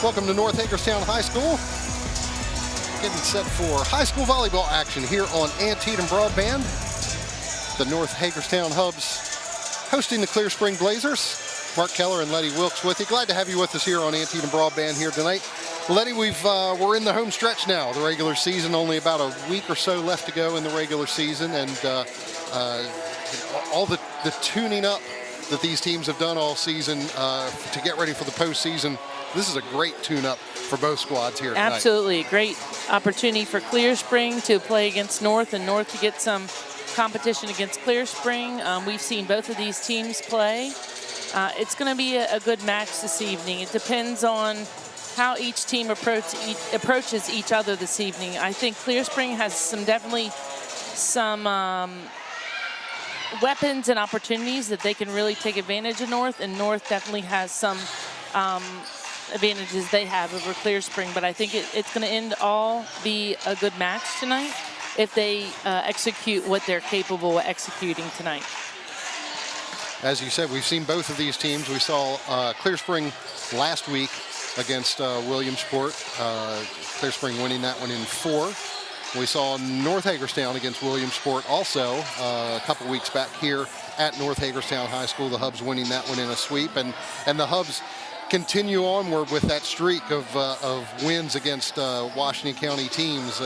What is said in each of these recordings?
Welcome to North Hagerstown High School. Getting set for high school volleyball action here on Antietam Broadband. The North Hagerstown Hubs hosting the Clear Spring Blazers. Mark Keller and Letty Wilkes with you. Glad to have you with us here on Antietam Broadband here tonight. Letty, we're in the home stretch now. The regular season, only about a week or so left to go in the regular season, and all the tuning up that these teams have done all season to get ready for the postseason. This is a great tune-up for both squads here tonight. Absolutely. Great opportunity for Clear Spring to play against North, and North to get some competition against Clear Spring. We've seen both of these teams play. It's going to be a good match this evening. It depends on how each team approaches each other this evening. I think Clear Spring has definitely some weapons and opportunities that they can really take advantage of North, and North definitely has some advantages they have over Clear Spring. But I think it's going to be a good match tonight if they execute what they're capable of executing tonight. As you said, we've seen both of these teams. We saw Clear Spring last week against Williamsport. Clear Spring winning that one in 4. We saw North Hagerstown against Williamsport also a couple weeks back here at North Hagerstown High School. The Hubs winning that one in a sweep, and the Hubs continue onward with that streak of wins against Washington County teams.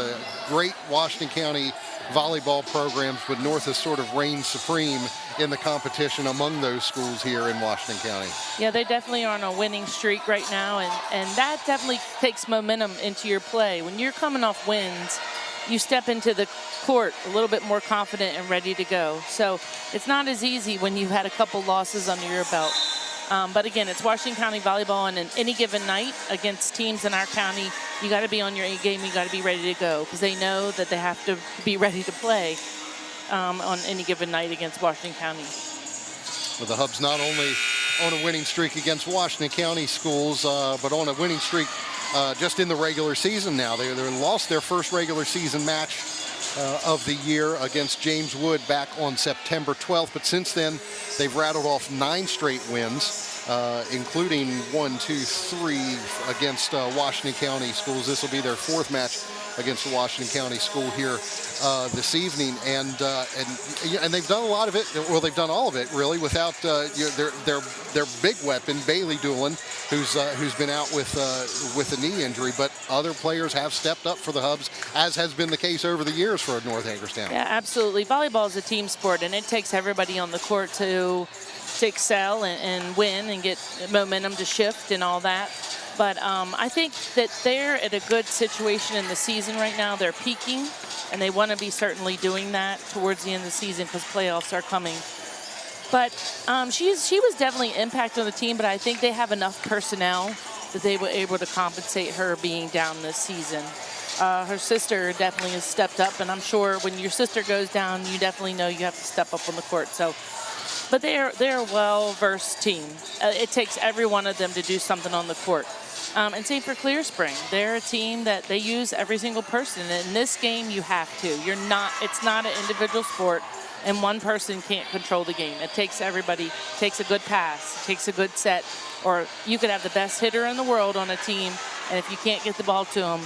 Great Washington County volleyball programs, but North has sort of reigned supreme in the competition among those schools here in Washington County. Yeah, they definitely are on a winning streak right now, and that definitely takes momentum into your play. When you're coming off wins, you step into the court a little bit more confident and ready to go. So it's not as easy when you've had a couple losses under your belt. But again, it's Washington County volleyball, and any given night against teams in our county, you got to be on your A game. You got to be ready to go, because they know that they have to be ready to play on any given night against Washington County. Well, the Hubs not only on a winning streak against Washington County schools, but on a winning streak just in the regular season now. They lost their first regular season match of the year against James Wood back on September 12th. But since then, they've rattled off 9 straight wins, including 1, 2, 3 against Washington County schools. This will be their 4th match against the Washington County school here this evening, and they've done a lot of it. Well, they've done all of it really without their big weapon, Bailey Doolin, who's been out with a knee injury. But other players have stepped up for the Hubs, as has been the case over the years for North Hagerstown. Yeah, absolutely. Volleyball is a team sport, and it takes everybody on the court to excel and win and get momentum to shift and all that. But I think that they're at a good situation in the season right now. They're peaking, and they want to be certainly doing that towards the end of the season, because playoffs are coming. But she was definitely an impact on the team, but I think they have enough personnel that they were able to compensate her being down this season. Her sister definitely has stepped up, and I'm sure when your sister goes down, you definitely know you have to step up on the court. So, but they're a well-versed team. It takes every one of them to do something on the court. And same for Clear Spring. They're a team that they use every single person. And in this game, you have to. It's not an individual sport, and one person can't control the game. It takes everybody. It takes a good pass. It takes a good set. Or you could have the best hitter in the world on a team, and if you can't get the ball to them,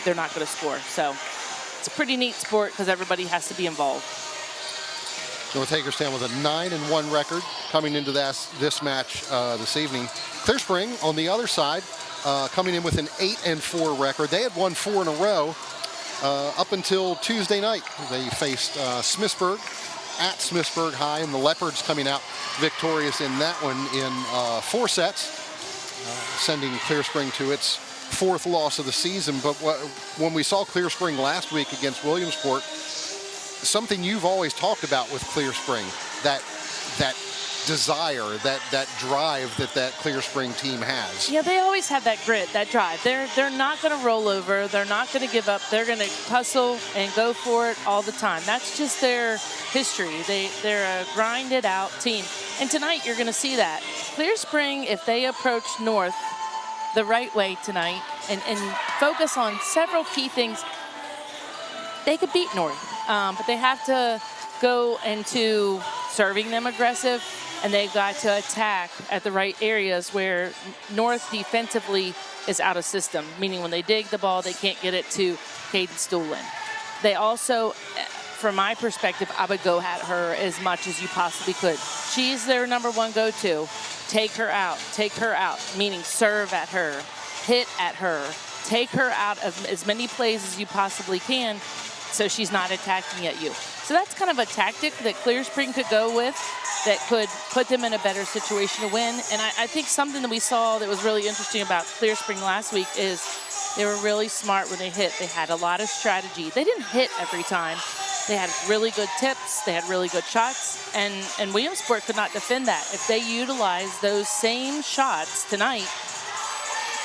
they're not going to score. So it's a pretty neat sport, because everybody has to be involved. North Hagerstown with a 9-1 record coming into this match this evening. Clear Spring on the other side, coming in with an 8-4 record. They had won 4 in a row up until Tuesday night. They faced Smithsburg at Smithsburg High, and the Leopards coming out victorious in that one in 4 sets, sending Clear Spring to its 4th loss of the season. But when we saw Clear Spring last week against Williamsport, something you've always talked about with Clear Spring, that desire, that drive that Clear Spring team has. Yeah, they always have that grit, that drive. They're not going to roll over. They're not going to give up. They're going to hustle and go for it all the time. That's just their history. They're a grinded out team. And tonight you're going to see that. Clear Spring, if they approach North the right way tonight and focus on several key things, they could beat North. But they have to go into serving them aggressive, and they've got to attack at the right areas where North defensively is out of system, meaning when they dig the ball, they can't get it to Caden Stoolin. They also, from my perspective, I would go at her as much as you possibly could. She's their number one go-to. Take her out, meaning serve at her, hit at her, take her out of as many plays as you possibly can so she's not attacking at you. So that's kind of a tactic that Clear Spring could go with that could put them in a better situation to win. And I think something that we saw that was really interesting about Clear Spring last week is they were really smart when they hit. They had a lot of strategy. They didn't hit every time. They had really good tips. They had really good shots. And Williamsport could not defend that. If they utilize those same shots tonight,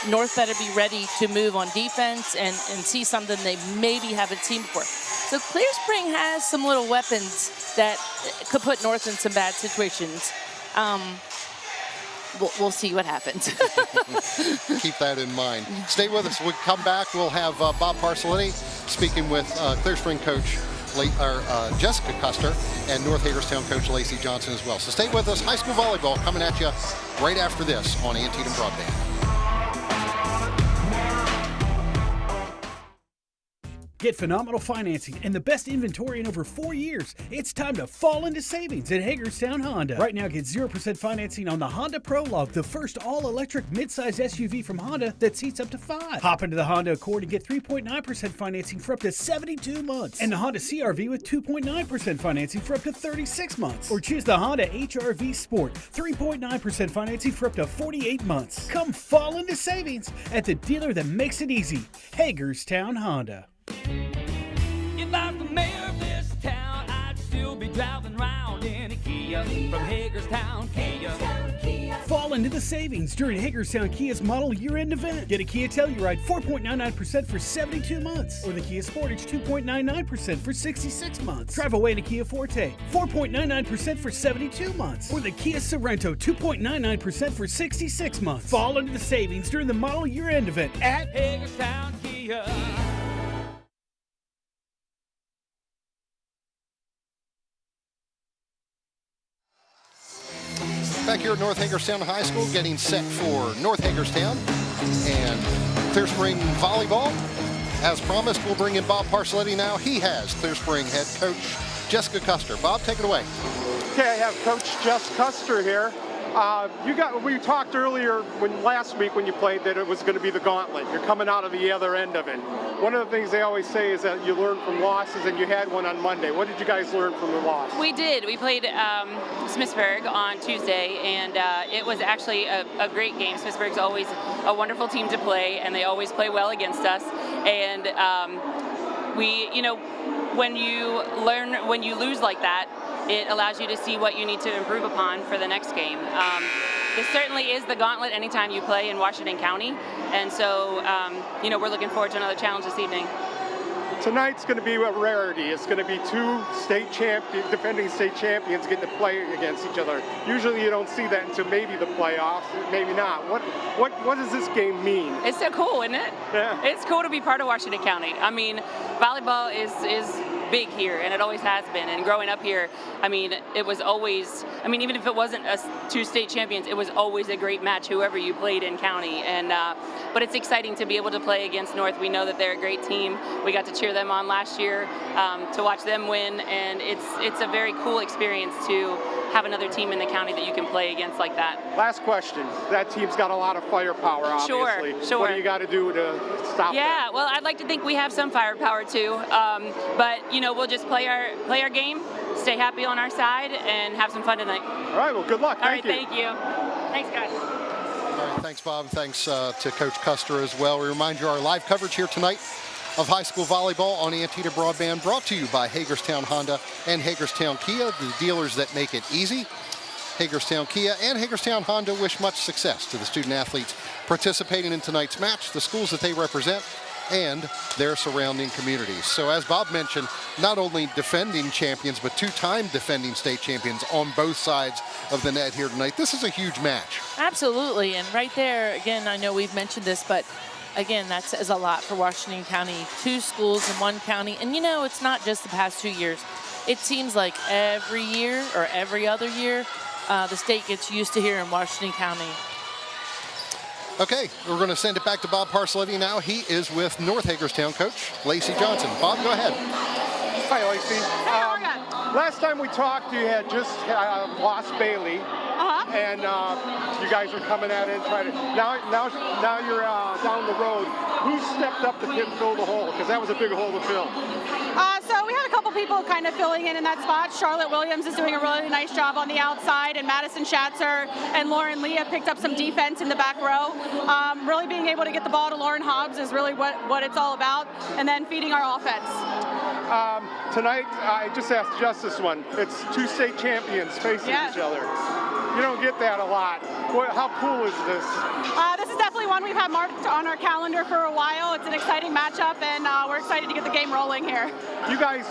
North better be ready to move on defense and see something they maybe haven't seen before. So Clear Spring has some little weapons that could put North in some bad situations. We'll see what happens. Keep that in mind. Stay with us. When we come back, we'll have Bob Parcelletti speaking with Clear Spring coach Jessica Custer and North Hagerstown coach Lacey Johnson as well. So stay with us. High school volleyball coming at you right after this on Antietam Broadband. Get phenomenal financing and the best inventory in over 4 years. It's time to fall into savings at Hagerstown Honda. Right now, get 0% financing on the Honda Prologue, the first all-electric midsize SUV from Honda that seats up to 5. Hop into the Honda Accord and get 3.9% financing for up to 72 months. And the Honda CR-V with 2.9% financing for up to 36 months. Or choose the Honda HR-V Sport, 3.9% financing for up to 48 months. Come fall into savings at the dealer that makes it easy, Hagerstown Honda. If I'm the mayor of this town, I'd still be driving around in a Kia from Hagerstown Kia. Fall into the savings during Hagerstown Kia's model year-end event. Get a Kia Telluride 4.99% for 72 months, or the Kia Sportage 2.99% for 66 months. Drive away in a Kia Forte 4.99% for 72 months, or the Kia Sorento 2.99% for 66 months. Fall into the savings during the model year-end event at Hagerstown Kia. Back here at North Hagerstown High School, getting set for North Hagerstown and Clear Spring volleyball. As promised, we'll bring in Bob Parcelletti now. He has Clear Spring head coach Jessica Custer. Bob, take it away. Okay, I have Coach Jess Custer here. We talked earlier last week when you played that it was going to be the gauntlet. You're coming out of the other end of it. One of the things they always say is that you learn from losses, and you had one on Monday. What did you guys learn from the loss? We did. We played Smithsburg on Tuesday, and it was actually a great game. Smithsburg's always a wonderful team to play, and they always play well against us. And when you lose like that, it allows you to see what you need to improve upon for the next game. This certainly is the gauntlet anytime you play in Washington County, and so we're looking forward to another challenge this evening. Tonight's going to be a rarity. It's going to be two defending state champions getting to play against each other. Usually you don't see that until maybe the playoffs, maybe not. What does this game mean? It's so cool, isn't it? Yeah. It's cool to be part of Washington County. I mean, volleyball is big here, and it always has been. And growing up here, it was always, even if it wasn't two state champions, it was always a great match, whoever you played in county. And but it's exciting to be able to play against North. We know that they're a great team. We got to cheer them on last year, to watch them win, and it's a very cool experience to have another team in the county that you can play against like that. Last question. That team's got a lot of firepower, obviously. Sure. What do you got to do to stop that? Yeah, well, I'd like to think we have some firepower too, but we'll just play our game, stay happy on our side, and have some fun tonight. All right, well, good luck. Thank you. Thanks, guys. All right, thanks, Bob. Thanks to Coach Custer as well. We remind you our live coverage here tonight of high school volleyball on Antietam Broadband, brought to you by Hagerstown Honda and Hagerstown Kia, the dealers that make it easy. Hagerstown Kia and Hagerstown Honda wish much success to the student athletes participating in tonight's match, the schools that they represent, and their surrounding communities. So as Bob mentioned, not only defending champions, but two-time defending state champions on both sides of the net here tonight. This is a huge match. Absolutely, and right there, again, I know we've mentioned this, but again, that says a lot for Washington County. Two schools in one county, and it's not just the past 2 years. It seems like every year or every other year, the state gets used to here in Washington County. Okay, we're going to send it back to Bob Parcelletti now. He is with North Hagerstown coach Lacey Johnson. Bob, go ahead. Hi, Lacey. Last time we talked, you had just lost Bailey, and you guys are coming at it and trying to. Now you're down the road. Who stepped up to fill the hole? Because that was a big hole to fill. So we had a couple people kind of filling in that spot. Charlotte Williams is doing a really nice job on the outside, and Madison Schatzer and Lauren Lee have picked up some defense in the back row. Really being able to get the ball to Lauren Hobbs is really what it's all about, and then feeding our offense. Tonight, I just asked just this one. It's two state champions facing each other. You don't get that a lot. How cool is this? This is definitely one we've had marked on our calendar for a while. It's an exciting matchup, and we're excited to get the game rolling here. You guys,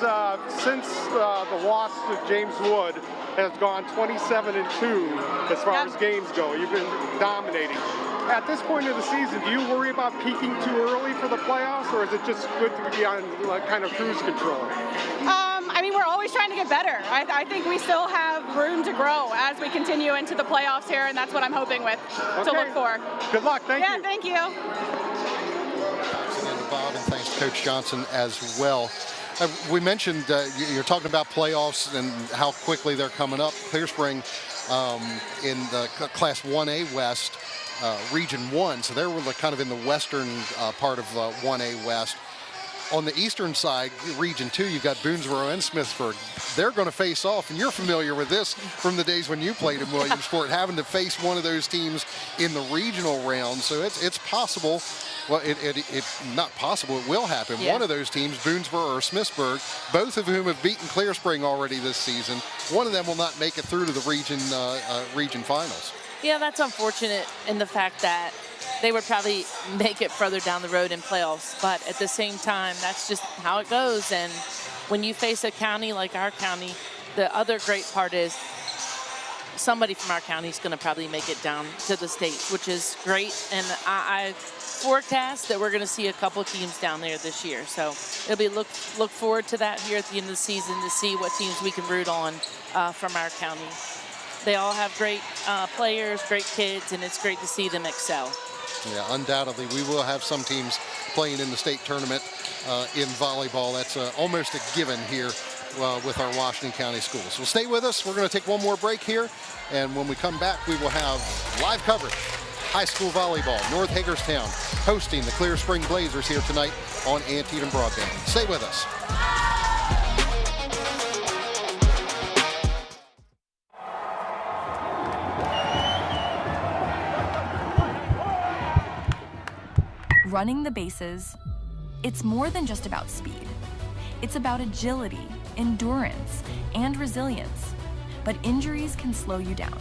since the loss to James Wood, has gone 27-2 as far as games go. You've been dominating. At this point of the season, do you worry about peaking too early for the playoffs, or is it just good to be on kind of cruise control? I mean, we're always trying to get better. I think we still have room to grow as we continue into the playoffs here, and that's what I'm hoping to look for. Good luck. Thank you. Yeah, thank you. Thanks again to Bob, and thanks to Coach Johnson as well. We mentioned you're talking about playoffs and how quickly they're coming up. Clear Spring in the Class 1A West, Region 1, so they were kind of in the western part of 1A West. On the eastern side, Region 2, you've got Boonesboro and Smithsburg. They're going to face off, and you're familiar with this from the days when you played in Williamsport, having to face one of those teams in the regional round. So it's possible. Well, it's not possible. It will happen. Yeah. One of those teams, Boonesboro or Smithsburg, both of whom have beaten Clear Spring already this season, one of them will not make it through to the region finals. Yeah, that's unfortunate in the fact that they would probably make it further down the road in playoffs. But at the same time, that's just how it goes. And when you face a county like our county, the other great part is somebody from our county is going to probably make it down to the state, which is great. And I forecast that we're going to see a couple teams down there this year. So it'll be look forward to that here at the end of the season to see what teams we can root on from our county. They all have great players, great kids, and it's great to see them excel. Yeah, undoubtedly, we will have some teams playing in the state tournament in volleyball. That's almost a given here with our Washington County schools. So stay with us. We're going to take one more break here, and when we come back, we will have live coverage. High school volleyball, North Hagerstown hosting the Clear Spring Blazers here tonight on Antietam Broadband. Stay with us. Running the bases, it's more than just about speed. It's about agility, endurance, and resilience. But injuries can slow you down.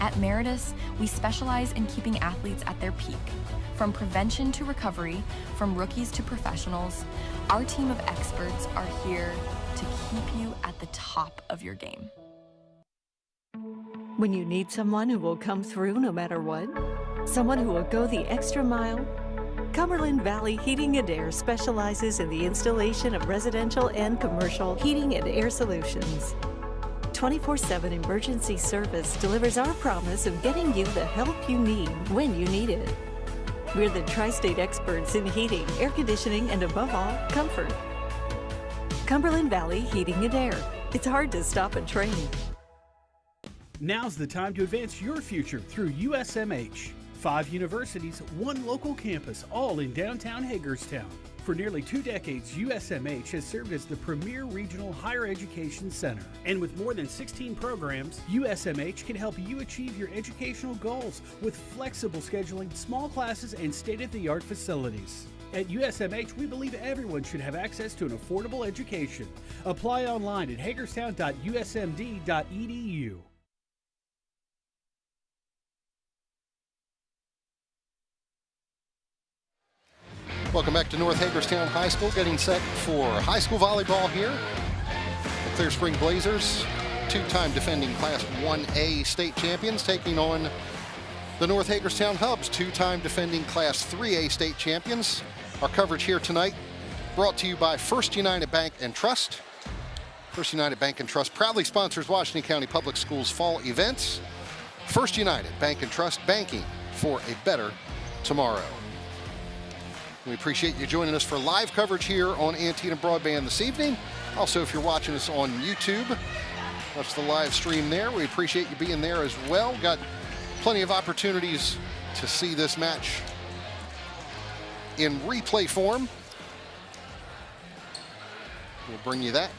At Meritus, we specialize in keeping athletes at their peak. From prevention to recovery, from rookies to professionals, our team of experts are here to keep you at the top of your game. When you need someone who will come through no matter what, someone who will go the extra mile, Cumberland Valley Heating and Air specializes in the installation of residential and commercial heating and air solutions. 24/7 emergency service delivers our promise of getting you the help you need when you need it. We're the tri-state experts in heating, air conditioning, and above all, comfort. Cumberland Valley Heating and Air. It's hard to stop a train. Now's the time to advance your future through USMH. 5 universities, 1 local campus, all in downtown Hagerstown. For nearly 2 decades, USMH has served as the premier regional higher education center. And with more than 16 programs, USMH can help you achieve your educational goals with flexible scheduling, small classes, and state-of-the-art facilities. At USMH, we believe everyone should have access to an affordable education. Apply online at hagerstown.usmd.edu. Welcome back to North Hagerstown High School, getting set for high school volleyball here. The Clear Spring Blazers, 2-time defending Class 1A state champions, taking on the North Hagerstown Hubs, 2-time defending Class 3A state champions. Our coverage here tonight brought to you by First United Bank and Trust. First United Bank and Trust proudly sponsors Washington County Public Schools fall events. First United Bank and Trust, banking for a better tomorrow. We appreciate you joining us for live coverage here on Antietam Broadband this evening. Also, if you're watching us on YouTube, watch the live stream there. We appreciate you being there as well. Got plenty of opportunities to see this match in replay form. We'll bring you that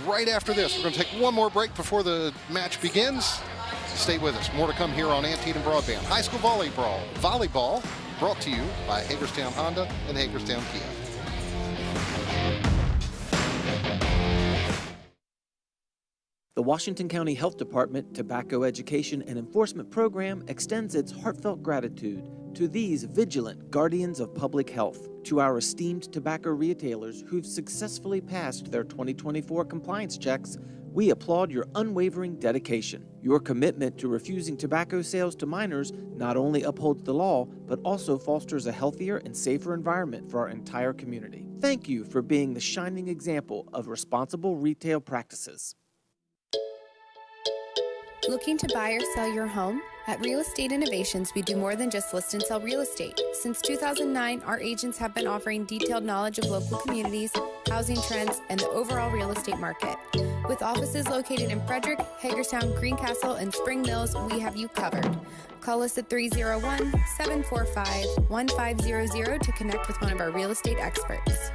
right after this. We're going to take one more break before the match begins. Stay with us. More to come here on Antietam Broadband. High school volleyball brought to you by Hagerstown Honda and Hagerstown Kia. The Washington County Health Department Tobacco Education and Enforcement Program extends its heartfelt gratitude to these vigilant guardians of public health, to our esteemed tobacco retailers who've successfully passed their 2024 compliance checks. We applaud your unwavering dedication. Your commitment to refusing tobacco sales to minors not only upholds the law, but also fosters a healthier and safer environment for our entire community. Thank you for being the shining example of responsible retail practices. Looking to buy or sell your home? At Real Estate Innovations, we do more than just list and sell real estate. Since 2009, our agents have been offering detailed knowledge of local communities, housing trends, and the overall real estate market. With offices located in Frederick, Hagerstown, Greencastle, and Spring Mills, we have you covered. Call us at 301-745-1500 to connect with one of our real estate experts.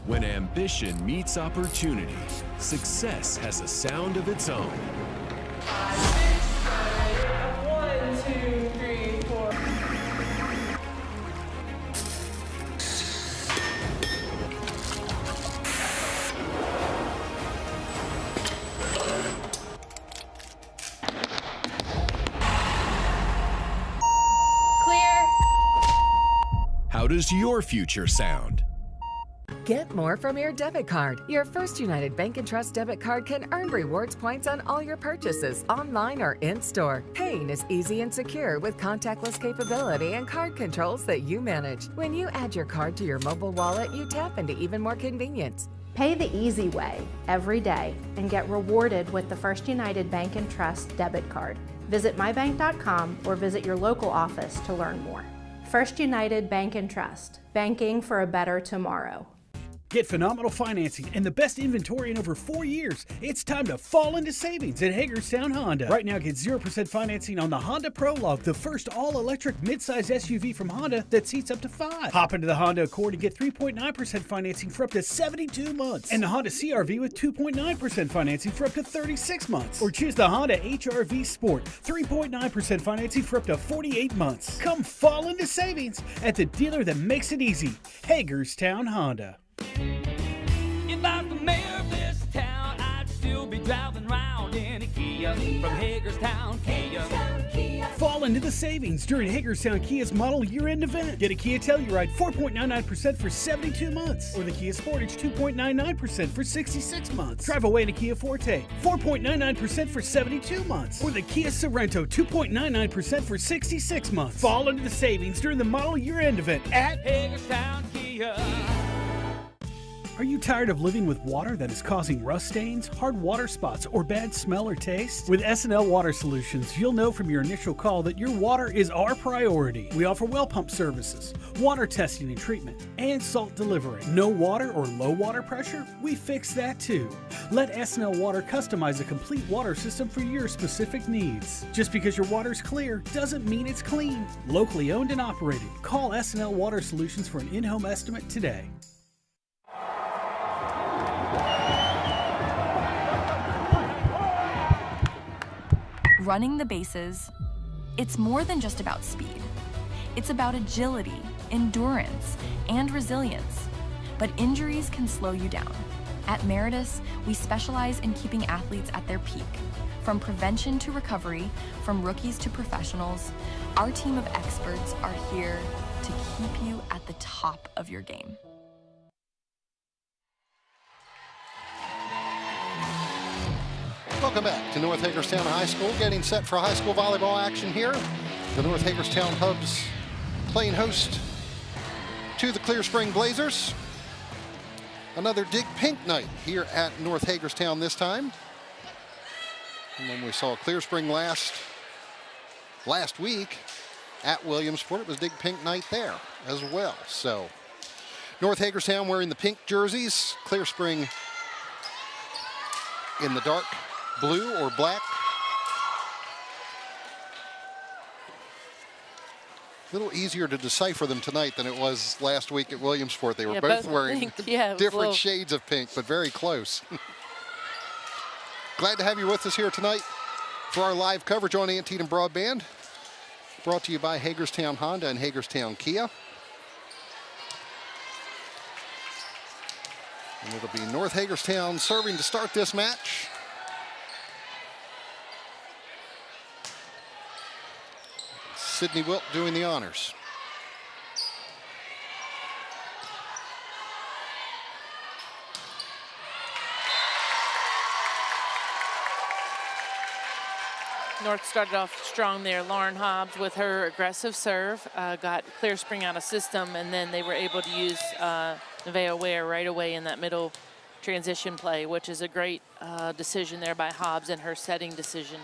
When ambition meets opportunity, success has a sound of its own. 1, 2, 3, 4. Clear. How does your future sound? Get more from your debit card. Your First United Bank & Trust debit card can earn rewards points on all your purchases, online or in-store. Paying is easy and secure with contactless capability and card controls that you manage. When you add your card to your mobile wallet, you tap into even more convenience. Pay the easy way every day and get rewarded with the First United Bank & Trust debit card. Visit mybank.com or visit your local office to learn more. First United Bank & Trust, banking for a better tomorrow. Get phenomenal financing and the best inventory in over 4 years. It's time to fall into savings at Hagerstown Honda. Right now, get 0% financing on the Honda Prologue, the first all-electric midsize SUV from Honda that seats up to 5. Hop into the Honda Accord and get 3.9% financing for up to 72 months. And the Honda CR-V with 2.9% financing for up to 36 months. Or choose the Honda HR-V Sport, 3.9% financing for up to 48 months. Come fall into savings at the dealer that makes it easy, Hagerstown Honda. If I'm the mayor of this town, I'd still be driving around in a Kia from Hagerstown, Kia. Fall into the savings during Hagerstown Kia's model year-end event. Get a Kia Telluride 4.99% for 72 months, or the Kia Sportage 2.99% for 66 months. Drive away in a Kia Forte 4.99% for 72 months, or the Kia Sorento 2.99% for 66 months. Fall into the savings during the model year-end event at Hagerstown Kia. Are you tired of living with water that is causing rust stains, hard water spots, or bad smell or taste? With S&L Water Solutions, you'll know from your initial call that your water is our priority. We offer well pump services, water testing and treatment, and salt delivery. No water or low water pressure? We fix that too. Let S&L Water customize a complete water system for your specific needs. Just because your water's clear doesn't mean it's clean. Locally owned and operated. Call S&L Water Solutions for an in-home estimate today. Running the bases, it's more than just about speed. It's about agility, endurance, and resilience. But injuries can slow you down. At Meritus, we specialize in keeping athletes at their peak. From prevention to recovery, from rookies to professionals, our team of experts are here to keep you at the top of your game. Welcome back to North Hagerstown High School, getting set for high school volleyball action here. The North Hagerstown Hubs playing host to the Clear Spring Blazers. Another Dig Pink night here at North Hagerstown this time. And when we saw Clear Spring last week at Williamsport, it was Big Pink night there as well. So North Hagerstown wearing the pink jerseys, Clear Spring in the dark blue or black. A little easier to decipher them tonight than it was last week at Williamsport. They were both wearing different shades of pink, but very close. Glad to have you with us here tonight for our live coverage on Antietam Broadband. Brought to you by Hagerstown Honda and Hagerstown Kia. And it'll be North Hagerstown serving to start this match. Sydney Wilt doing the honors. North started off strong there. Lauren Hobbs with her aggressive serve got Clear Spring out of system, and then they were able to use Nevaeh Ware right away in that middle transition play, which is a great decision there by Hobbs and her setting decision.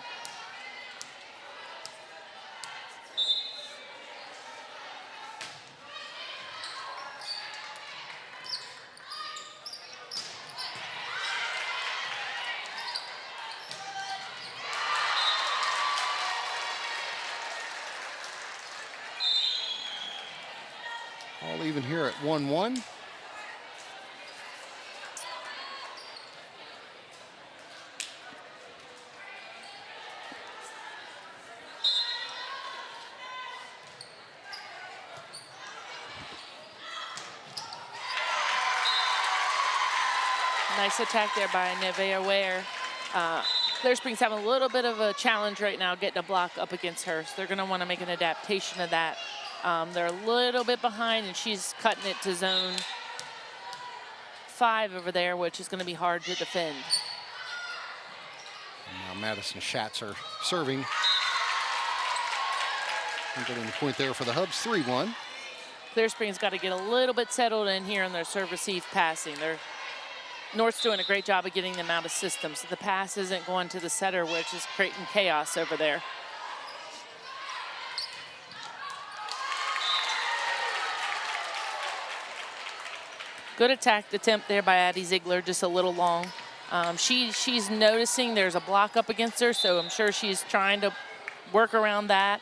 All even here at 1-1. Nice attack there by Nevaeh Ware. Clear Spring's having a little bit of a challenge right now getting a block up against her, so they're going to want to make an adaptation of that. They're a little bit behind, and she's cutting it to zone 5 over there, which is going to be hard to defend. And now Madison Schatzer serving. And getting the point there for the Hubs, 3-1. Clear Spring's got to get a little bit settled in here on their serve receive passing. North's doing a great job of getting them out of system, so the pass isn't going to the setter, which is creating chaos over there. Good attack attempt there by Addie Ziegler, just a little long. She's noticing there's a block up against her, so I'm sure she's trying to work around that.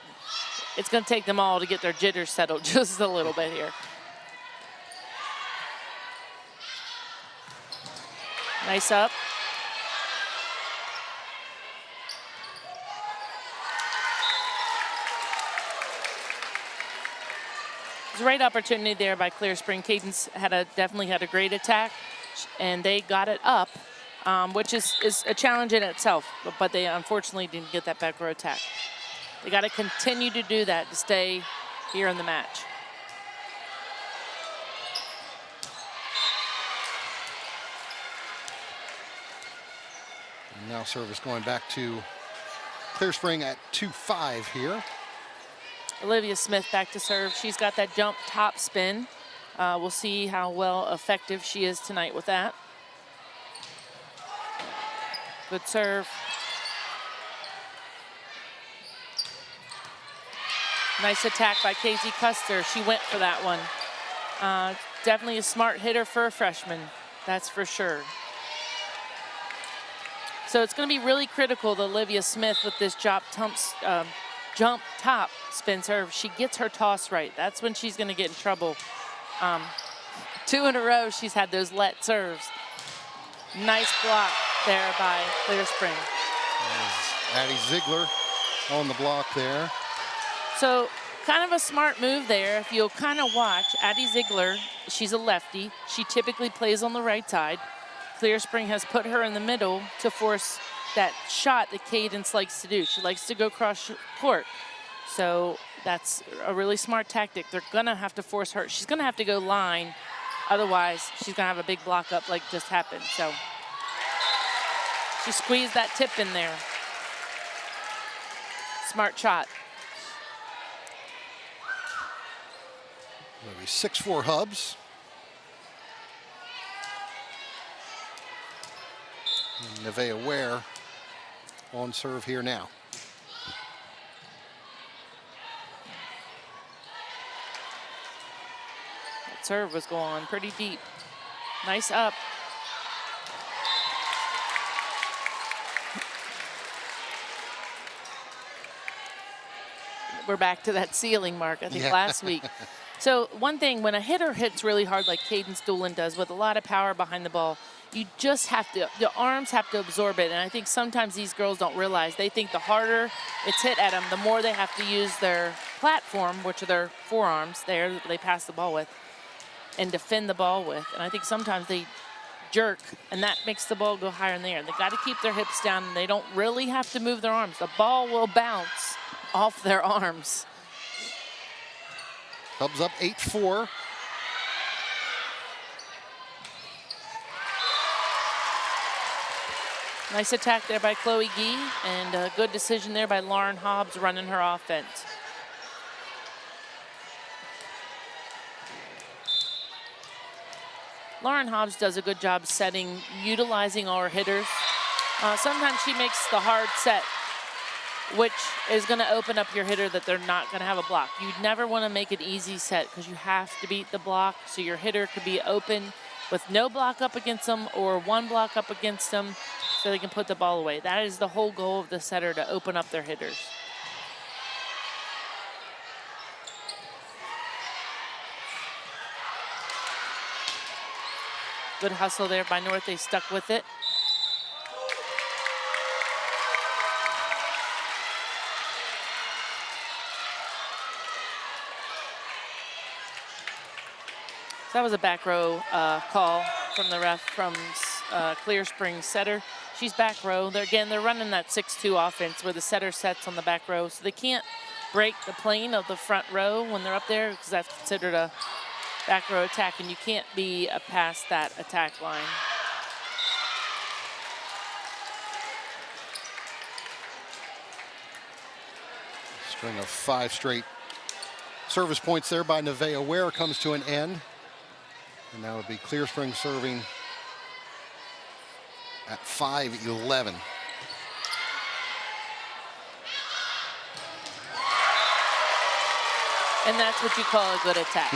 It's going to take them all to get their jitters settled just a little bit here. Nice up. It was a great opportunity there by Clear Spring. Cadence definitely had a great attack, and they got it up, which is a challenge in itself, but they unfortunately didn't get that back row attack. They got to continue to do that to stay here in the match. And now service going back to Clear Spring at 2-5 here. Olivia Smith back to serve. She's got that jump top spin. We'll see how well effective she is tonight with that. Good serve. Nice attack by Casey Custer. She went for that one. Definitely a smart hitter for a freshman, that's for sure. So it's going to be really critical to Olivia Smith with this jump top spin serve. She gets her toss right. That's when she's going to get in trouble. 2 in a row, she's had those let serves. Nice block there by Clear Spring. Addie Ziegler on the block there. So kind of a smart move there. If you'll kind of watch, Addie Ziegler, she's a lefty. She typically plays on the right side. Clear Spring has put her in the middle to force that shot that Cadence likes to do. She likes to go cross court. So that's a really smart tactic. They're gonna have to force her. She's gonna have to go line. Otherwise, she's gonna have a big block up like just happened. So she squeezed that tip in there. Smart shot. Maybe 6-4 Hubs. And Nevaeh Ware on serve here now. That serve was going pretty deep. Nice up. We're back to that ceiling mark, I think, last week. So one thing, when a hitter hits really hard like Caden Stuhlen does with a lot of power behind the ball, you just have to, the arms have to absorb it. And I think sometimes these girls don't realize. They think the harder it's hit at them, the more they have to use their platform, which are their forearms there that they pass the ball with, and defend the ball with. And I think sometimes they jerk, and that makes the ball go higher in the air. They got to keep their hips down, and they don't really have to move their arms. The ball will bounce off their arms. Cubs up 8-4. Nice attack there by Chloe Gee, and a good decision there by Lauren Hobbs running her offense. Lauren Hobbs does a good job setting, utilizing all her hitters. Sometimes she makes the hard set, which is going to open up your hitter that they're not going to have a block. You never want to make an easy set because you have to beat the block, so your hitter could be open with no block up against them or one block up against them so they can put the ball away. That is the whole goal of the setter, to open up their hitters. Good hustle there by North. They stuck with it. So that was a back row call from the ref from Clear Springs setter. She's back row. They're running that 6-2 offense where the setter sets on the back row. So they can't break the plane of the front row when they're up there because that's considered a back row attack, and you can't be past that attack line. String of 5 straight service points there by Nevaeh Ware comes to an end. And now it would be Clear Spring serving at 5-11. And that's what you call a good attack.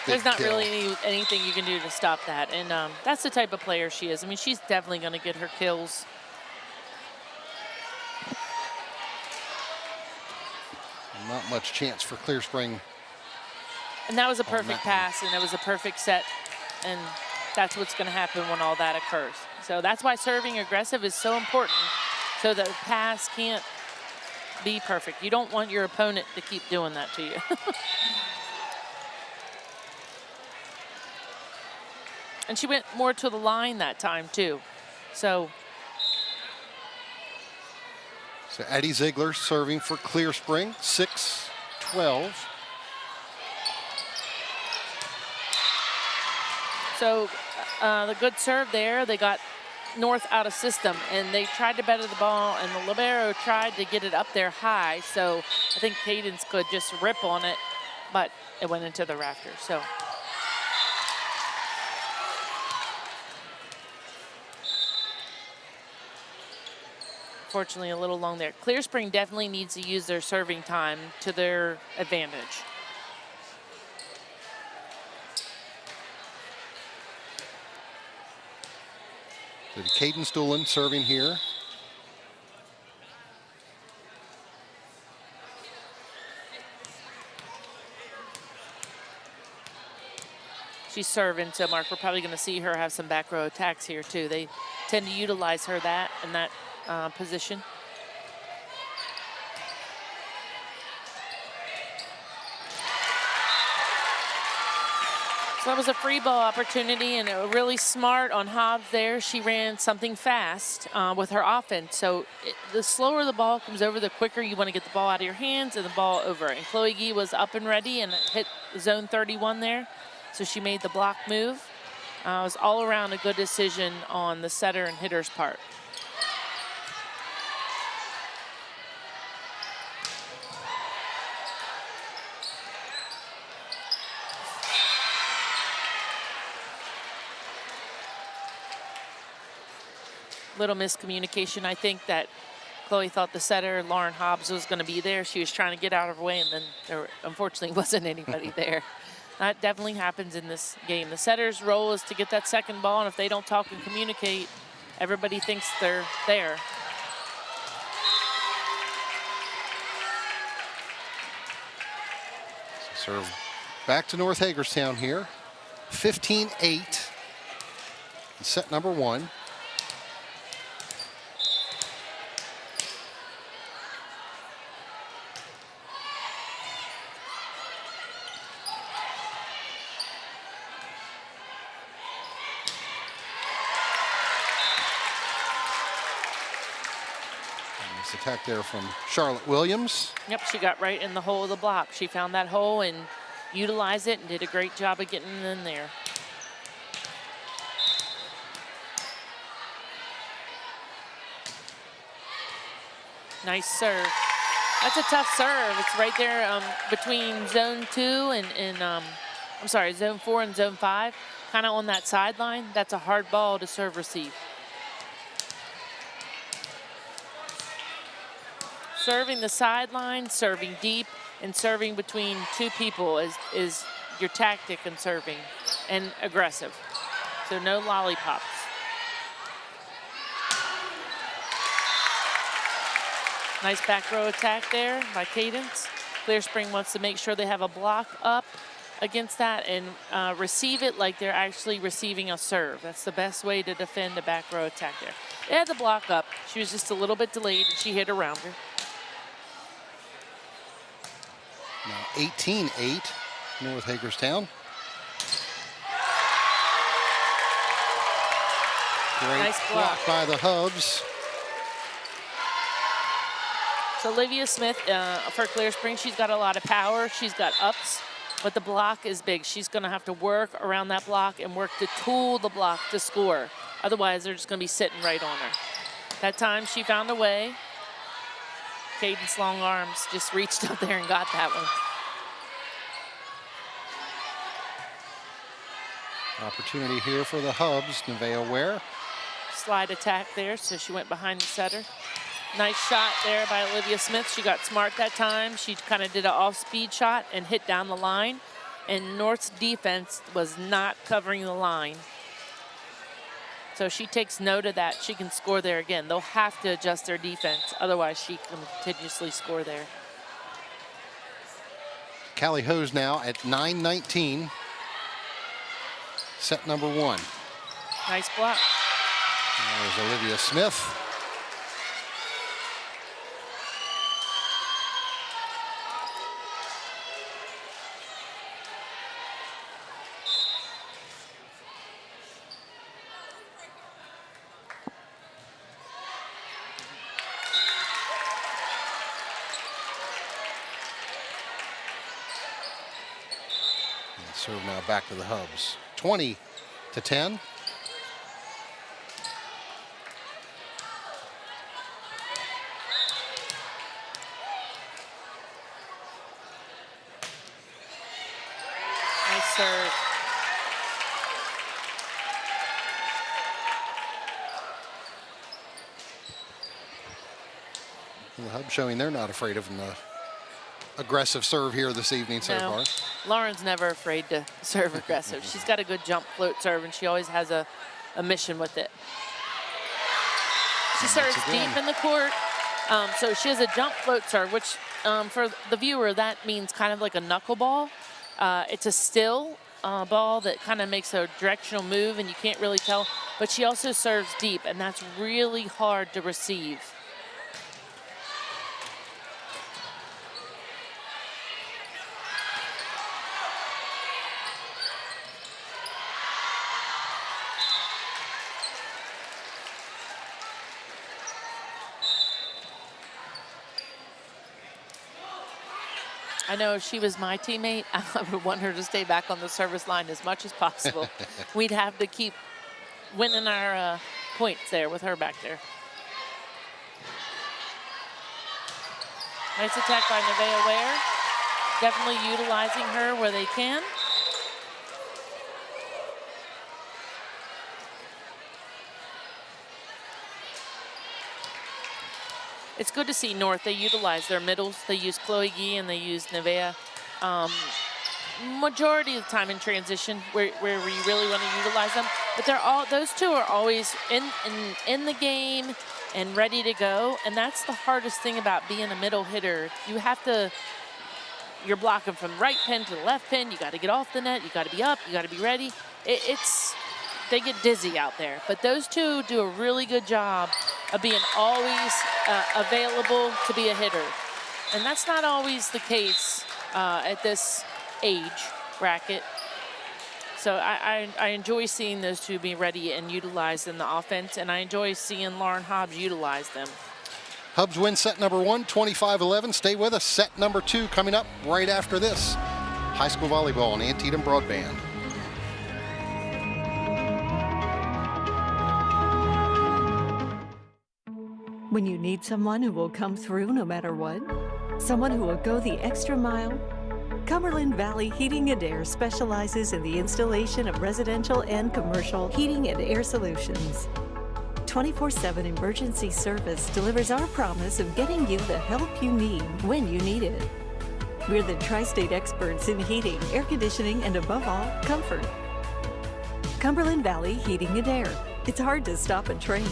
There's not really anything you can do to stop that. And that's the type of player she is. I mean, she's definitely going to get her kills. Not much chance for Clear Spring. And that was a perfect pass, and it was a perfect set. And that's what's going to happen when all that occurs. So that's why serving aggressive is so important, so the pass can't be perfect. You don't want your opponent to keep doing that to you. And she went more to the line that time too. So Addie Ziegler serving for Clear Spring, 6-12. So the good serve there, they got North out of system, and they tried to better the ball, and the libero tried to get it up there high. So I think Cadence could just rip on it, but it went into the rafters. So fortunately a little long there. Clear Spring definitely needs to use their serving time to their advantage. Caden Stuhlen serving here. She's serving, so Mark, we're probably going to see her have some back row attacks here too. They tend to utilize her in that position. So that was a free ball opportunity, and it was really smart on Hobbs there. She ran something fast with her offense. So the slower the ball comes over, the quicker you want to get the ball out of your hands and the ball over. And Chloe Gee was up and ready and hit zone 31 there. So she made the block move. It was all around a good decision on the setter and hitter's part. Little miscommunication. I think that Chloe thought the setter, Lauren Hobbs, was going to be there. She was trying to get out of her way, and then there unfortunately wasn't anybody there. That definitely happens in this game. The setter's role is to get that second ball, and if they don't talk and communicate, everybody thinks they're there. Serve back to North Hagerstown here. 15-8. Set number 1. Nice attack there from Charlotte Williams. Yep, she got right in the hole of the block. She found that hole and utilized it and did a great job of getting in there. Nice serve. That's a tough serve. It's right there between zone 2 and I'm sorry, zone 4 and zone 5, kind of on that sideline. That's a hard ball to serve receive. Serving the sideline, serving deep, and serving between 2 people is your tactic in serving, and aggressive. So no lollipops. Nice back row attack there by Cadence. Clear Spring wants to make sure they have a block up against that and receive it like they're actually receiving a serve. That's the best way to defend a back row attack there. They had the block up. She was just a little bit delayed and she hit around her. Now 18-8, North Hagerstown. Great Nice block by the Hubs. So Olivia Smith, for Clear Spring, she's got a lot of power. She's got ups, but the block is big. She's going to have to work around that block and work to tool the block to score. Otherwise, they're just going to be sitting right on her. That time, she found a way. Cadence long arms just reached up there and got that one. Opportunity here for the Hubs. Nevaeh Ware. Slide attack there, so she went behind the setter. Nice shot there by Olivia Smith. She got smart that time. She kind of did an off-speed shot and hit down the line. And North's defense was not covering the line. So she takes note of that. She can score there again. They'll have to adjust their defense. Otherwise, she can continuously score there. Callie Hose now at 9-19. Set number 1. Nice block. There's Olivia Smith. Serve now back to the Hubs. 20-10. Nice serve. The Hubs showing they're not afraid of an aggressive serve here this evening so far. Lauren's never afraid to serve aggressive. She's got a good jump float serve, and she always has a mission with it. She serves deep in the court, so she has a jump float serve, which for the viewer, that means kind of like a knuckleball. It's a still ball that kind of makes a directional move, and you can't really tell. But she also serves deep, and that's really hard to receive. I know if she was my teammate, I would want her to stay back on the service line as much as possible. We'd have to keep winning our points there with her back there. Nice attack by Nevaeh Ware. Definitely utilizing her where they can. it's good to see North. They utilize their middles. They use Chloe Gee and they use Nevea. Majority of the time in transition where you really want to utilize them. But those two are always in the game and ready to go. And that's the hardest thing about being a middle hitter. You're blocking from right pin to the left pin. You got to get off the net. You got to be up. You got to be ready. They get dizzy out there. But those two do a really good job of being always available to be a hitter. And that's not always the case at this age bracket. So I enjoy seeing those two be ready and utilized in the offense, and I enjoy seeing Lauren Hobbs utilize them. Hubs win set number 1, 25-11. Stay with us. Set number 2 coming up right after this. High school volleyball on Antietam Broadband. When you need someone who will come through no matter what, someone who will go the extra mile, Cumberland Valley Heating and Air specializes in the installation of residential and commercial heating and air solutions. 24/7 emergency service delivers our promise of getting you the help you need when you need it. We're the tri-state experts in heating, air conditioning, and above all, comfort. Cumberland Valley Heating and Air. It's hard to stop a train.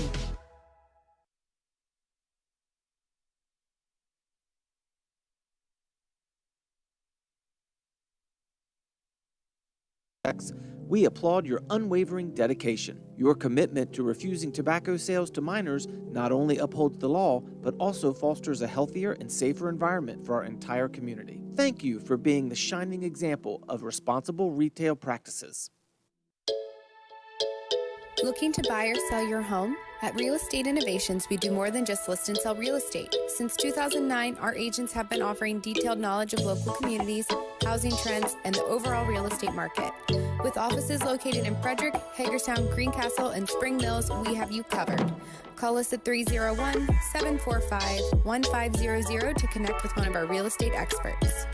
We applaud your unwavering dedication. Your commitment to refusing tobacco sales to minors not only upholds the law, but also fosters a healthier and safer environment for our entire community. Thank you for being the shining example of responsible retail practices. Looking to buy or sell your home? At Real Estate Innovations, we do more than just list and sell real estate. Since 2009, our agents have been offering detailed knowledge of local communities, housing trends, and the overall real estate market. With offices located in Frederick, Hagerstown, Greencastle, and Spring Mills, we have you covered. Call us at 301-745-1500 to connect with one of our real estate experts.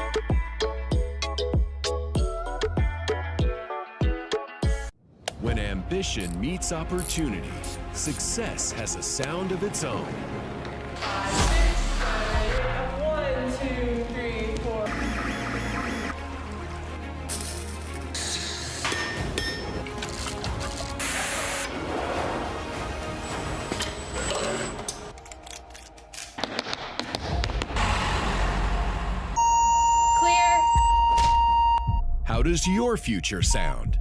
When ambition meets opportunity, success has a sound of its own. 1, 2, 3, 4. Clear. How does your future sound?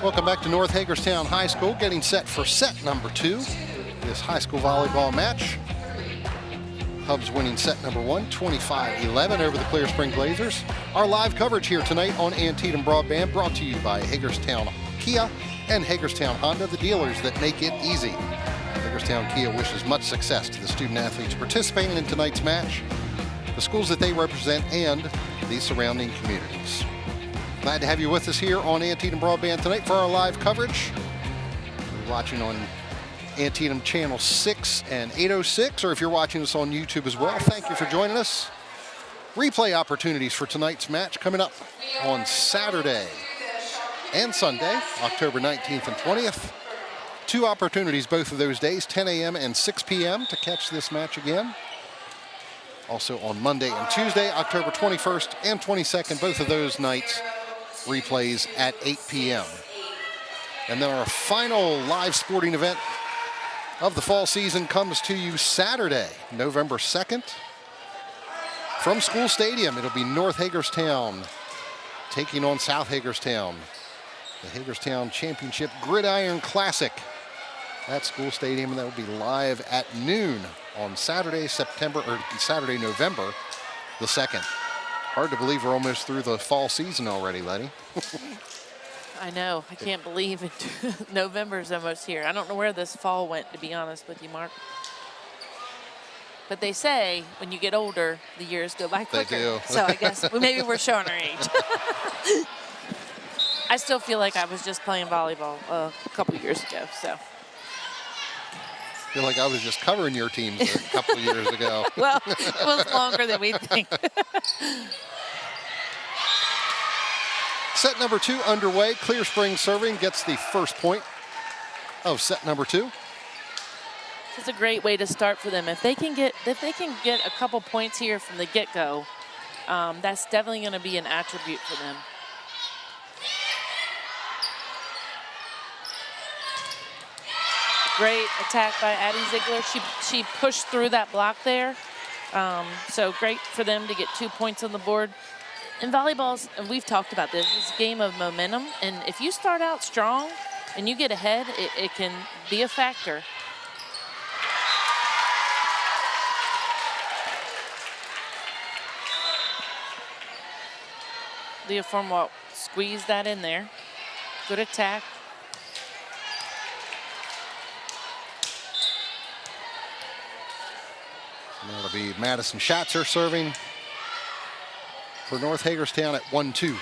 Welcome back to North Hagerstown High School, getting set for set number 2, this high school volleyball match. Hubs winning set number 1, 25-11 over the Clear Spring Blazers. Our live coverage here tonight on Antietam Broadband brought to you by Hagerstown Kia and Hagerstown Honda, the dealers that make it easy. Hagerstown Kia wishes much success to the student athletes participating in tonight's match, the schools that they represent, and the surrounding communities. Glad to have you with us here on Antietam Broadband tonight for our live coverage. You're watching on Antietam Channel 6 and 806, or if you're watching us on YouTube as well, thank you for joining us. Replay opportunities for tonight's match coming up on Saturday and Sunday, October 19th and 20th. 2 opportunities both of those days, 10 a.m. and 6 p.m. to catch this match again. Also on Monday and Tuesday, October 21st and 22nd, both of those nights, replays at 8 p.m. And then our final live sporting event of the fall season comes to you Saturday, November 2nd. From School Stadium, it'll be North Hagerstown taking on South Hagerstown. The Hagerstown Championship Gridiron Classic at School Stadium, and that will be live at noon on Saturday, November the 2nd. Hard to believe we're almost through the fall season already, Letty. I know. I can't believe it. November's almost here. I don't know where this fall went, to be honest with you, Mark. But they say when you get older, the years go by quicker. They do. So I guess maybe we're showing our age. I still feel like I was just playing volleyball a couple years ago. So. I feel like I was just covering your teams a couple of years ago. Well, it was longer than we think. Set number 2 underway. Clear Spring serving gets the first point of set number 2. It's a great way to start for them. If they can get a couple points here from the get-go, that's definitely going to be an attribute for them. Great attack by Addie Ziegler. She pushed through that block there. So great for them to get 2 points on the board. In volleyball, and we've talked about this, it's a game of momentum. And if you start out strong and you get ahead, it can be a factor. Leah Formwalt squeezed that in there. Good attack. That'll be Madison Schatzer serving for North Hagerstown at 1-2.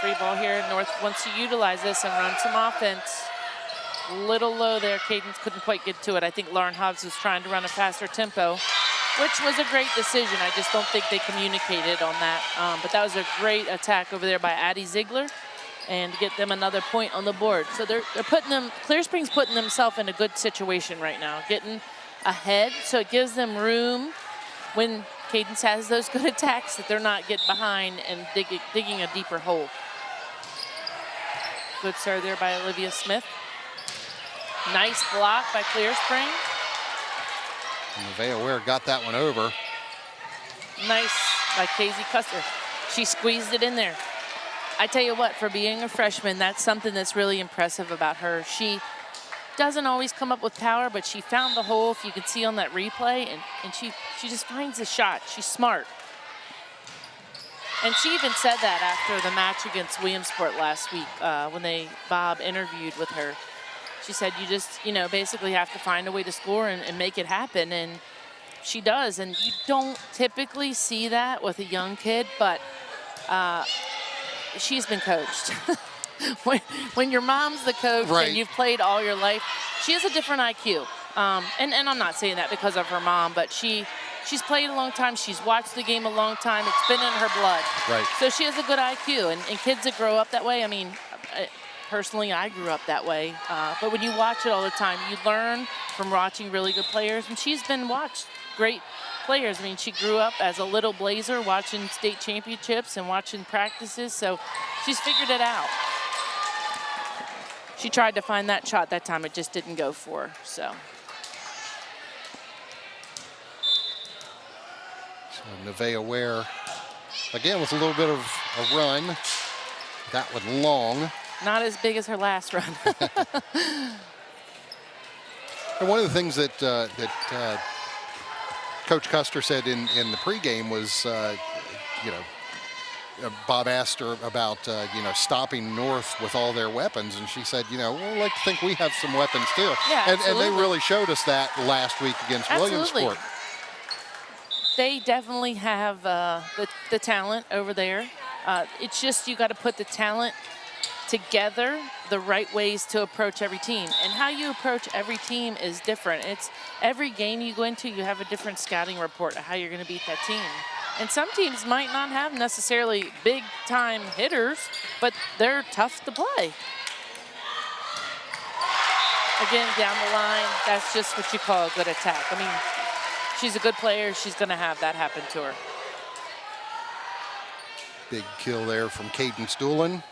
Free ball here. North wants to utilize this and run some offense. A little low there. Cadence couldn't quite get to it. I think Lauren Hobbs was trying to run a faster tempo, which was a great decision. I just don't think they communicated on that. But that was a great attack over there by Addie Ziegler, and get them another point on the board. So they're putting them, Clear Spring's putting themselves in a good situation right now, getting ahead, so it gives them room when Cadence has those good attacks that they're not getting behind and digging a deeper hole. Good serve there by Olivia Smith. Nice block by Clear Spring. Nevaeh Ware got that one over. Nice by Casey Custer. She squeezed it in there. I tell you what, for being a freshman, that's something that's really impressive about her. She doesn't always come up with power, but she found the hole, if you can see on that replay, and she just finds the shot. She's smart. And she even said that after the match against Williamsport last week when Bob interviewed with her. She said, you just, basically have to find a way to score and make it happen, and she does. And you don't typically see that with a young kid, but she's been coached. when your mom's the coach, right, and you've played all your life, she has a different IQ. And I'm not saying that because of her mom, but she's played a long time. She's watched the game a long time. It's been in her blood. Right. So she has a good IQ. And kids that grow up that way, I mean, personally, I grew up that way. But when you watch it all the time, you learn from watching really good players. And she's been watched great players. I mean, she grew up as a little Blazer watching state championships and watching practices, so she's figured it out. She tried to find that shot that time. It just didn't go for her, so. So Nevaeh Ware, again, with a little bit of a run. That one long. Not as big as her last run. And one of the things that Coach Custer said in the pregame was, Bob asked her about, stopping North with all their weapons, and she said, we'd like to think we have some weapons too. Yeah, and they really showed us that last week against Williamsport. They definitely have the talent over there. It's just you got to put the talent together, the right ways to approach every team. And how you approach every team is different. It's every game you go into, you have a different scouting report of how you're going to beat that team. And some teams might not have necessarily big-time hitters, but they're tough to play. Again, down the line, that's just what you call a good attack. I mean, she's a good player. She's going to have that happen to her. Big kill there from Cadence Doolin.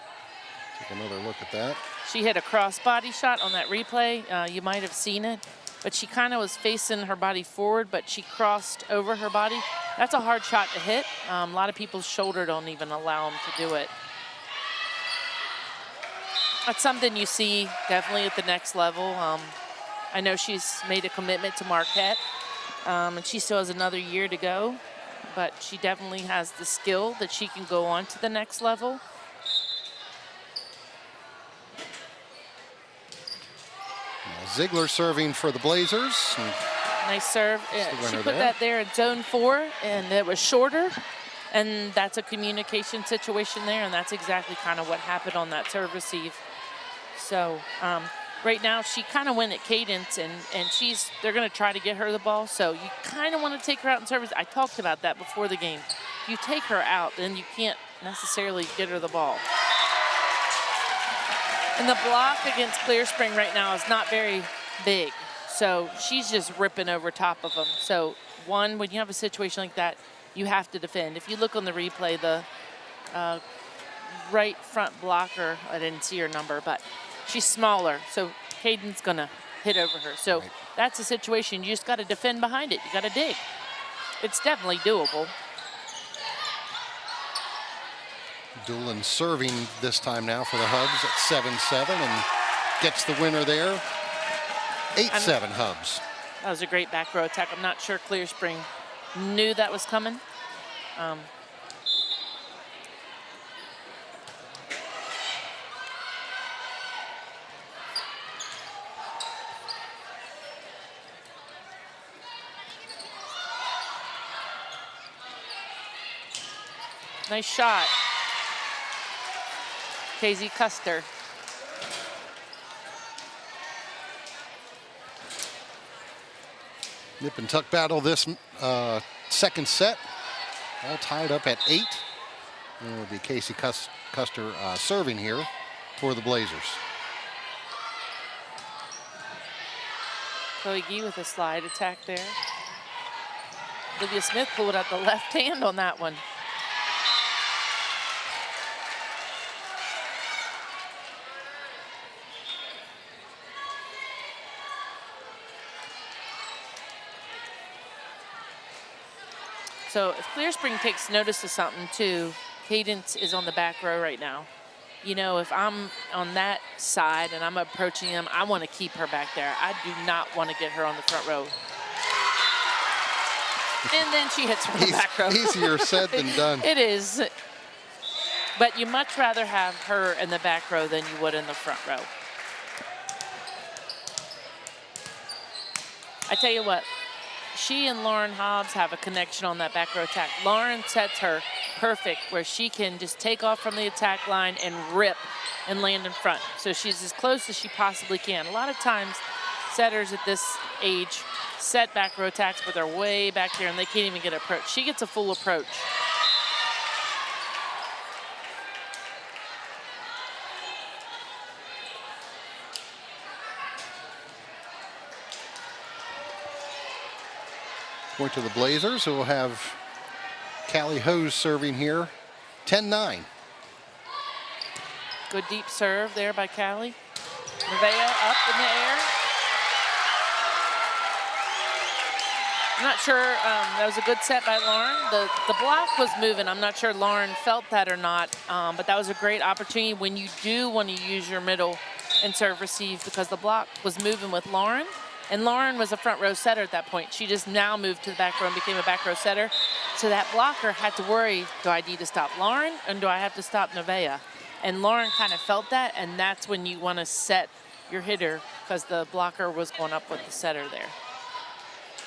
Take another look at that. She hit a cross-body shot on that replay. You might have seen it, but she kind of was facing her body forward, but she crossed over her body. That's a hard shot to hit. A lot of people's shoulder don't even allow them to do it. That's something you see definitely at the next level. I know she's made a commitment to Marquette, and she still has another year to go, but she definitely has the skill that she can go on to the next level. Ziegler serving for the Blazers. Nice serve. She put that there in zone 4, and it was shorter, and that's a communication situation there, and that's exactly kind of what happened on that serve receive. So right now she kind of went at cadence, and they're going to try to get her the ball. So you kind of want to take her out in service. I talked about that before the game. If you take her out, then you can't necessarily get her the ball. And the block against Clear Spring right now is not very big. So she's just ripping over top of them. So one, when you have a situation like that, you have to defend. If you look on the replay, the right front blocker, I didn't see her number, but she's smaller. So Hayden's gonna hit over her. So that's a situation, you just gotta defend behind it. You gotta dig. It's definitely doable. Doolin serving this time now for the Hubs at 7-7 and gets the winner there. 8-7 Hubs. That was a great back row attack. I'm not sure Clear Spring knew that was coming. Nice shot. Casey Custer. Nip and tuck battle this second set. All tied up at 8. And it'll be Casey Custer serving here for the Blazers. Chloe Gee with a slide attack there. Olivia Smith pulled out the left hand on that one. So if Clear Spring takes notice of something too, Cadence is on the back row right now. You know, if I'm on that side and I'm approaching them, I want to keep her back there. I do not want to get her on the front row. And then she hits from the back row. Easier said than done. It is. But you much rather have her in the back row than you would in the front row. I tell you what, she and Lauren Hobbs have a connection on that back row attack. Lauren sets her perfect where she can just take off from the attack line and rip and land in front. So she's as close as she possibly can. A lot of times, setters at this age set back row attacks, but they're way back here and they can't even get an approach. She gets a full approach. Point to the Blazers, who will have Callie Hose serving here, 10-9. Good deep serve there by Callie. Nevaeh up in the air. I'm not sure, that was a good set by Lauren. The block was moving. I'm not sure Lauren felt that or not, but that was a great opportunity when you do want to use your middle and serve receive, because the block was moving with Lauren. And Lauren was a front row setter at that point. She just now moved to the back row and became a back row setter. So that blocker had to worry, do I need to stop Lauren and do I have to stop Nevaeh? And Lauren kind of felt that, and that's when you want to set your hitter, because the blocker was going up with the setter there.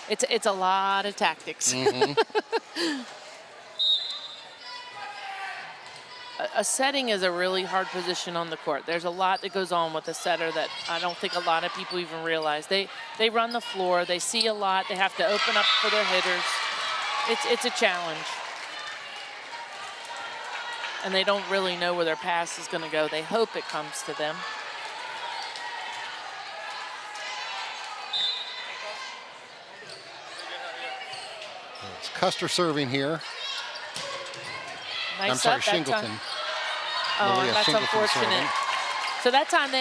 It's a lot of tactics. Mm-hmm. A setting is a really hard position on the court. There's a lot that goes on with a setter that I don't think a lot of people even realize. They run the floor, they see a lot, they have to open up for their hitters. It's a challenge. And they don't really know where their pass is going to go. They hope it comes to them. It's Custer serving here. Nice I'm sorry, up that Shingleton. time. Oh, Maria that's Shingleton unfortunate. serving. So that time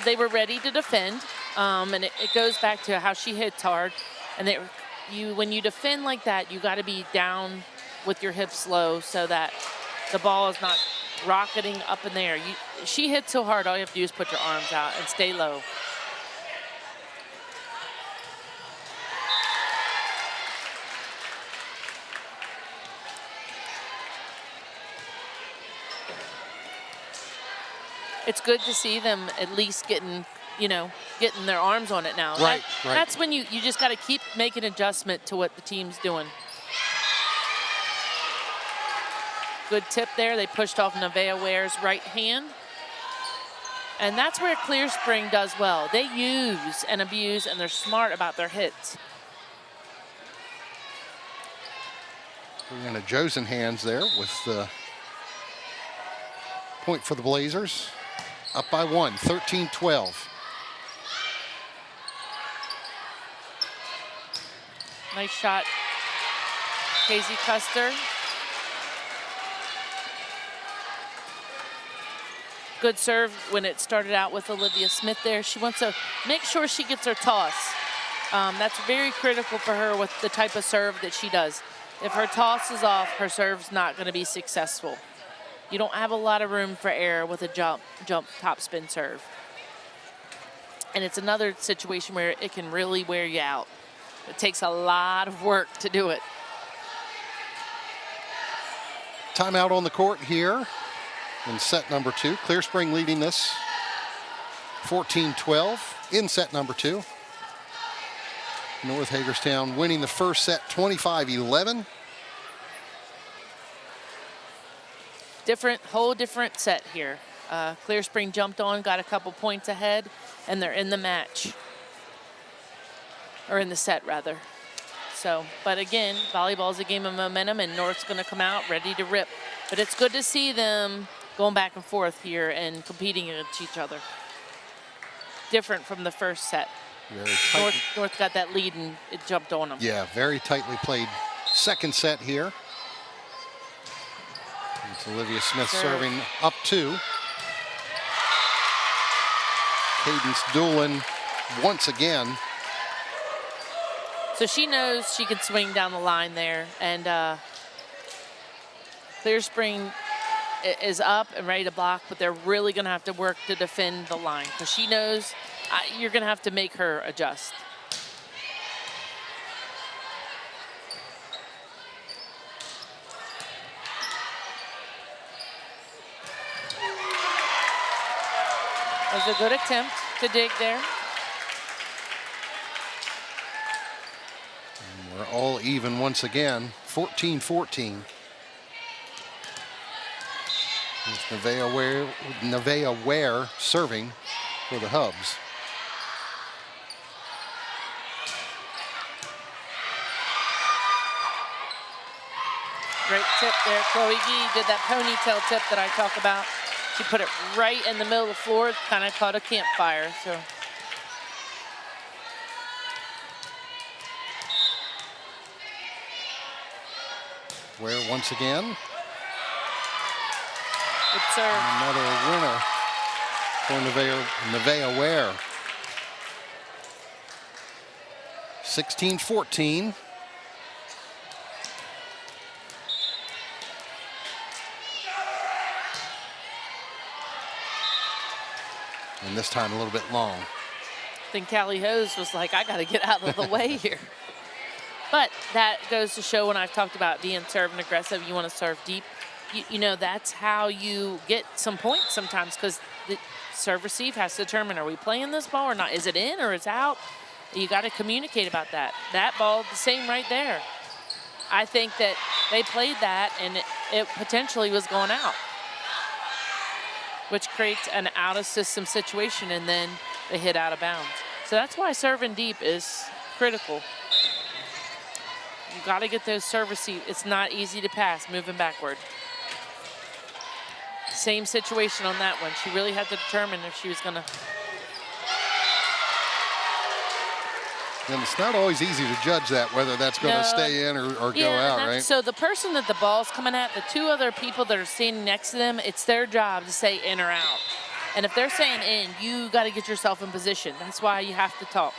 they were ready to defend, and it goes back to how she hits hard. And when you defend like that, you got to be down with your hips low so that the ball is not rocketing up in the air. She hits so hard, all you have to do is put your arms out and stay low. It's good to see them at least getting their arms on it now. Right. That's when you just got to keep making adjustment to what the team's doing. Good tip there. They pushed off Nevaeh Ware's right hand. And that's where Clear Spring does well. They use and abuse, and they're smart about their hits. Brianna Josen hands there with the point for the Blazers. Up by 1, 13-12. Nice shot, Casey Custer. Good serve when it started out with Olivia Smith there. She wants to make sure she gets her toss. That's very critical for her with the type of serve that she does. If her toss is off, her serve's not going to be successful. You don't have a lot of room for error with a jump topspin serve. And it's another situation where it can really wear you out. It takes a lot of work to do it. Timeout on the court here in set number 2. Clear Spring leading this 14-12 in set number 2. North Hagerstown winning the first set 25-11. Whole different set here. Clear Spring jumped on, got a couple points ahead, and they're in the match. Or in the set, rather. So, but again, volleyball is a game of momentum, and North's going to come out ready to rip. But it's good to see them going back and forth here and competing against each other. Different from the first set. North got that lead, and it jumped on them. Yeah, very tightly played second set here. It's Olivia Smith serving up 2. Cadence Doolin once again. So she knows she can swing down the line there, and Clear Spring is up and ready to block, but they're really going to have to work to defend the line because she knows you're going to have to make her adjust. That was a good attempt to dig there. We're all even once again, 14-14. Nevaeh Ware serving for the Hubs. Great tip there. Chloe Gee did that ponytail tip that I talk about. She put it right in the middle of the floor, kind of caught a campfire. So. Ware once again. Good serve. Another winner for Nevaeh Ware. 16-14. And this time a little bit long. I think Callie Hose was like, I got to get out of the way here. But that goes to show when I've talked about being serve and aggressive, you want to serve deep. You know, that's how you get some points sometimes because the serve receive has to determine, are we playing this ball or not? Is it in or it's out? You got to communicate about that. That ball, the same right there. I think that they played that and it potentially was going out, which creates an out-of-system situation, and then they hit out of bounds. So that's why serving deep is critical. You got to get those serve receive. It's not easy to pass moving backward. Same situation on that one. She really had to determine if she was going to. And it's not always easy to judge that, whether that's going to stay in or go out, right? So the person that the ball's coming at, the two other people that are standing next to them, it's their job to say in or out. And if they're saying in, you got to get yourself in position. That's why you have to talk.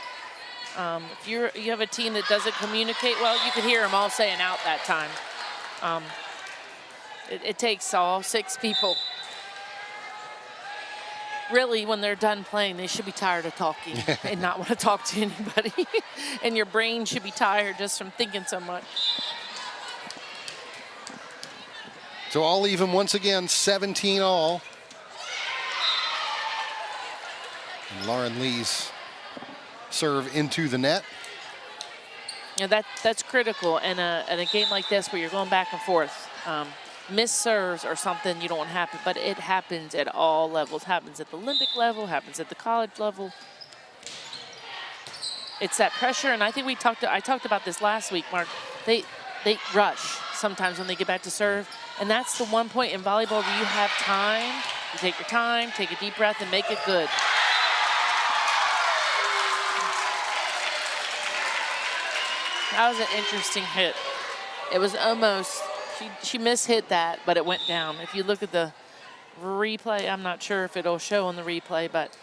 If you have a team that doesn't communicate well, you could hear them all saying out that time. It takes all 6 people. Really, when they're done playing, they should be tired of talking and not want to talk to anybody. And your brain should be tired just from thinking so much. So all even once again, 17 all. And Lauren Lee's serve into the net. Yeah, that's critical in a game like this where you're going back and forth. missed serves or something you don't happen, but it happens at all levels. Happens at the Olympic level, happens at the college level. It's that pressure, and I think I talked about this last week, Mark. They rush sometimes when they get back to serve, and that's the one point in volleyball where you have time. You take your time, take a deep breath, and make it good. That was an interesting hit. It was almost, she mishit that, but it went down. If you look at the replay, I'm not sure if it'll show on the replay, but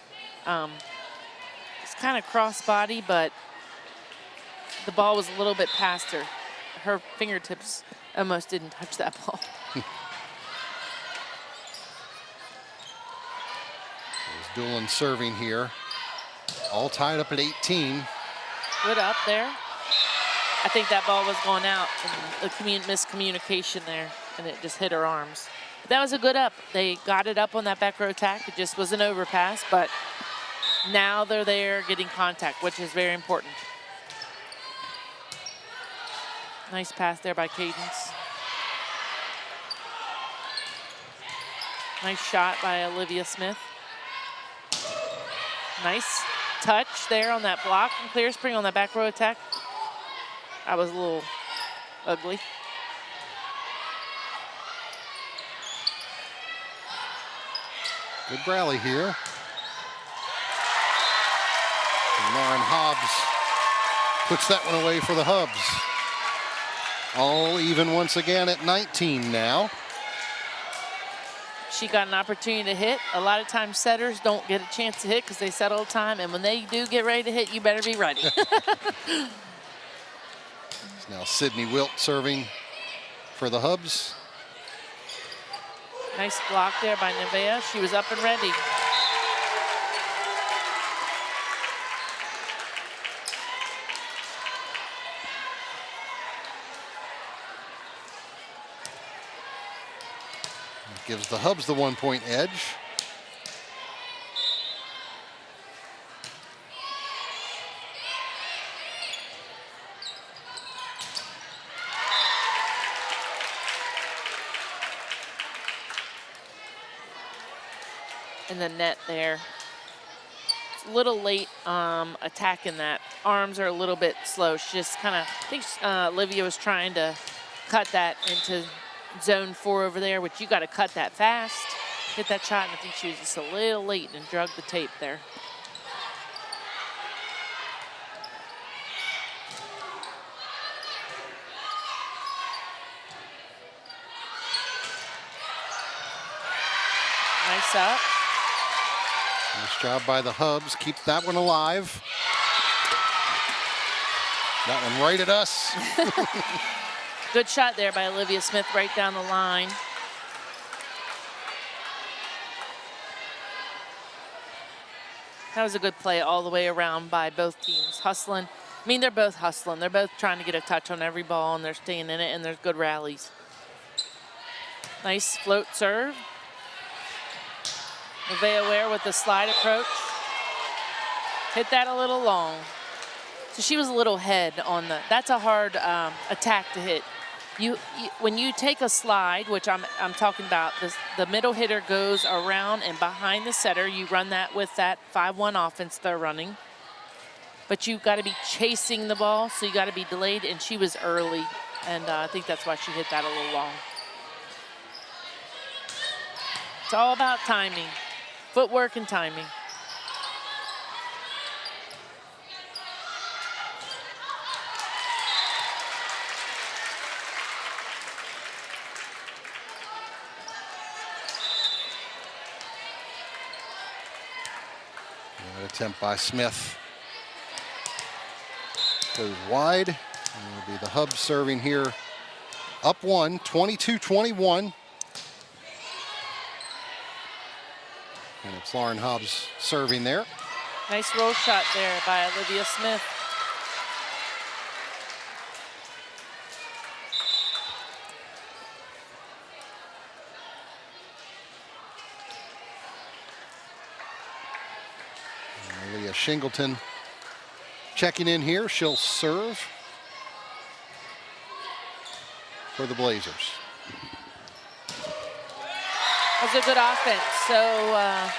it's kind of cross-body, but the ball was a little bit past her. Her fingertips almost didn't touch that ball. There's Doolin serving here. All tied up at 18. Good up there. I think that ball was going out, and the miscommunication there, and it just hit her arms. But that was a good up. They got it up on that back row attack. It just was an overpass, but now they're there getting contact, which is very important. Nice pass there by Cadence. Nice shot by Olivia Smith. Nice touch there on that block from Clear Spring on that back row attack. That was a little ugly. Good rally here. And Lauren Hobbs puts that one away for the Hubs. All even once again at 19 now. She got an opportunity to hit. A lot of times setters don't get a chance to hit because they set all the time, and when they do get ready to hit, you better be ready. Now Sydney Wilt serving for the Hubs. Nice block there by Nevea. She was up and ready. Gives the Hubs the 1-point edge. In the net there. It's a little late attacking that. Arms are a little bit slow. She just kind of, I think Olivia was trying to cut that into zone 4 over there, which you got to cut that fast. Hit that shot, and I think she was just a little late and drug the tape there. Nice up. Nice job by the Hubs. Keep that one alive. That one right at us. Good shot there by Olivia Smith right down the line. That was a good play all the way around by both teams. Hustling. I mean, they're both hustling. They're both trying to get a touch on every ball, and they're staying in it, and there's good rallies. Nice float serve. Nevea Ware with the slide approach. Hit that a little long. So she was a little head on the, that's a hard attack to hit. When you take a slide, which I'm talking about, the middle hitter goes around and behind the setter. You run that with that 5-1 offense they're running. But you've got to be chasing the ball, so you got to be delayed, and she was early. And I think that's why she hit that a little long. It's all about timing. Footwork and timing. Good attempt by Smith. Goes wide. And it'll be the Hubs serving here. Up 1, 22-21. And it's Lauren Hobbs serving there. Nice roll shot there by Olivia Smith. And Leah Shingleton checking in here. She'll serve for the Blazers. That was a good offense. So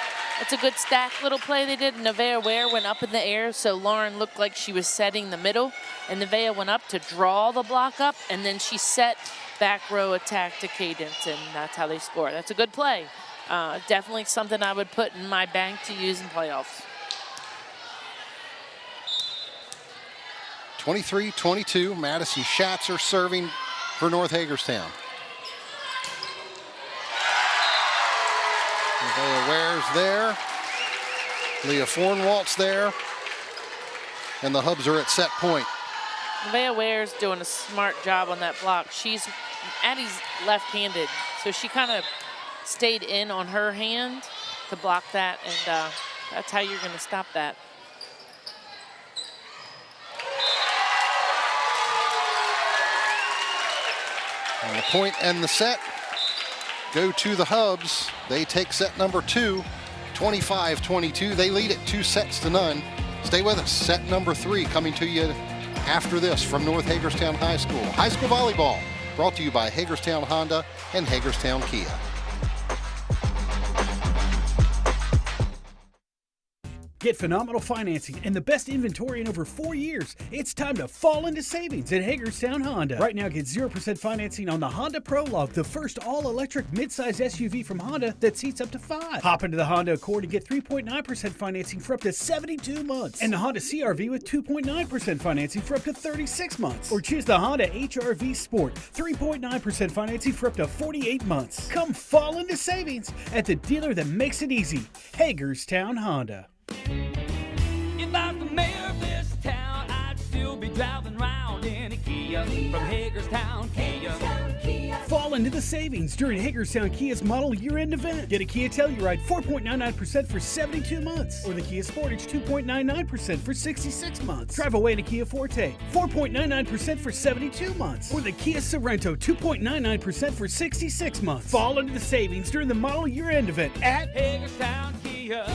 it's a good stack little play they did. Nevaeh Ware went up in the air, so Lauren looked like she was setting the middle, and Nevaeh went up to draw the block up, and then she set back row attack to cadence, and that's how they score. That's a good play. Definitely something I would put in my bank to use in playoffs. 23-22, Madison Schatzer serving for North Hagerstown. Nevaeh Ware's there. Leah Fornwalt's there. And the Hubs are at set point. Nevaeh Ware's doing a smart job on that block. Addie's left-handed, so she kind of stayed in on her hand to block that, and that's how you're going to stop that. And the point and the set go to the Hubs. They take set number 2, 25-22. They lead it 2-0. Stay with us. Set number 3 coming to you after this from North Hagerstown High School. High school volleyball brought to you by Hagerstown Honda and Hagerstown Kia. Get phenomenal financing and the best inventory in over 4 years. It's time to fall into savings at Hagerstown Honda. Right now, get 0% financing on the Honda Prologue, the first all-electric midsize SUV from Honda that seats up to 5. Hop into the Honda Accord and get 3.9% financing for up to 72 months. And the Honda CR-V with 2.9% financing for up to 36 months. Or choose the Honda HR-V Sport, 3.9% financing for up to 48 months. Come fall into savings at the dealer that makes it easy, Hagerstown Honda. If I was the mayor of this town, I'd still be driving around in a Kia from Hagerstown, Kia. Fall into the savings during Hagerstown Kia's model year-end event. Get a Kia Telluride 4.99% for 72 months, or the Kia Sportage 2.99% for 66 months. Drive away in a Kia Forte 4.99% for 72 months, or the Kia Sorento 2.99% for 66 months. Fall into the savings during the model year-end event at Hagerstown Kia.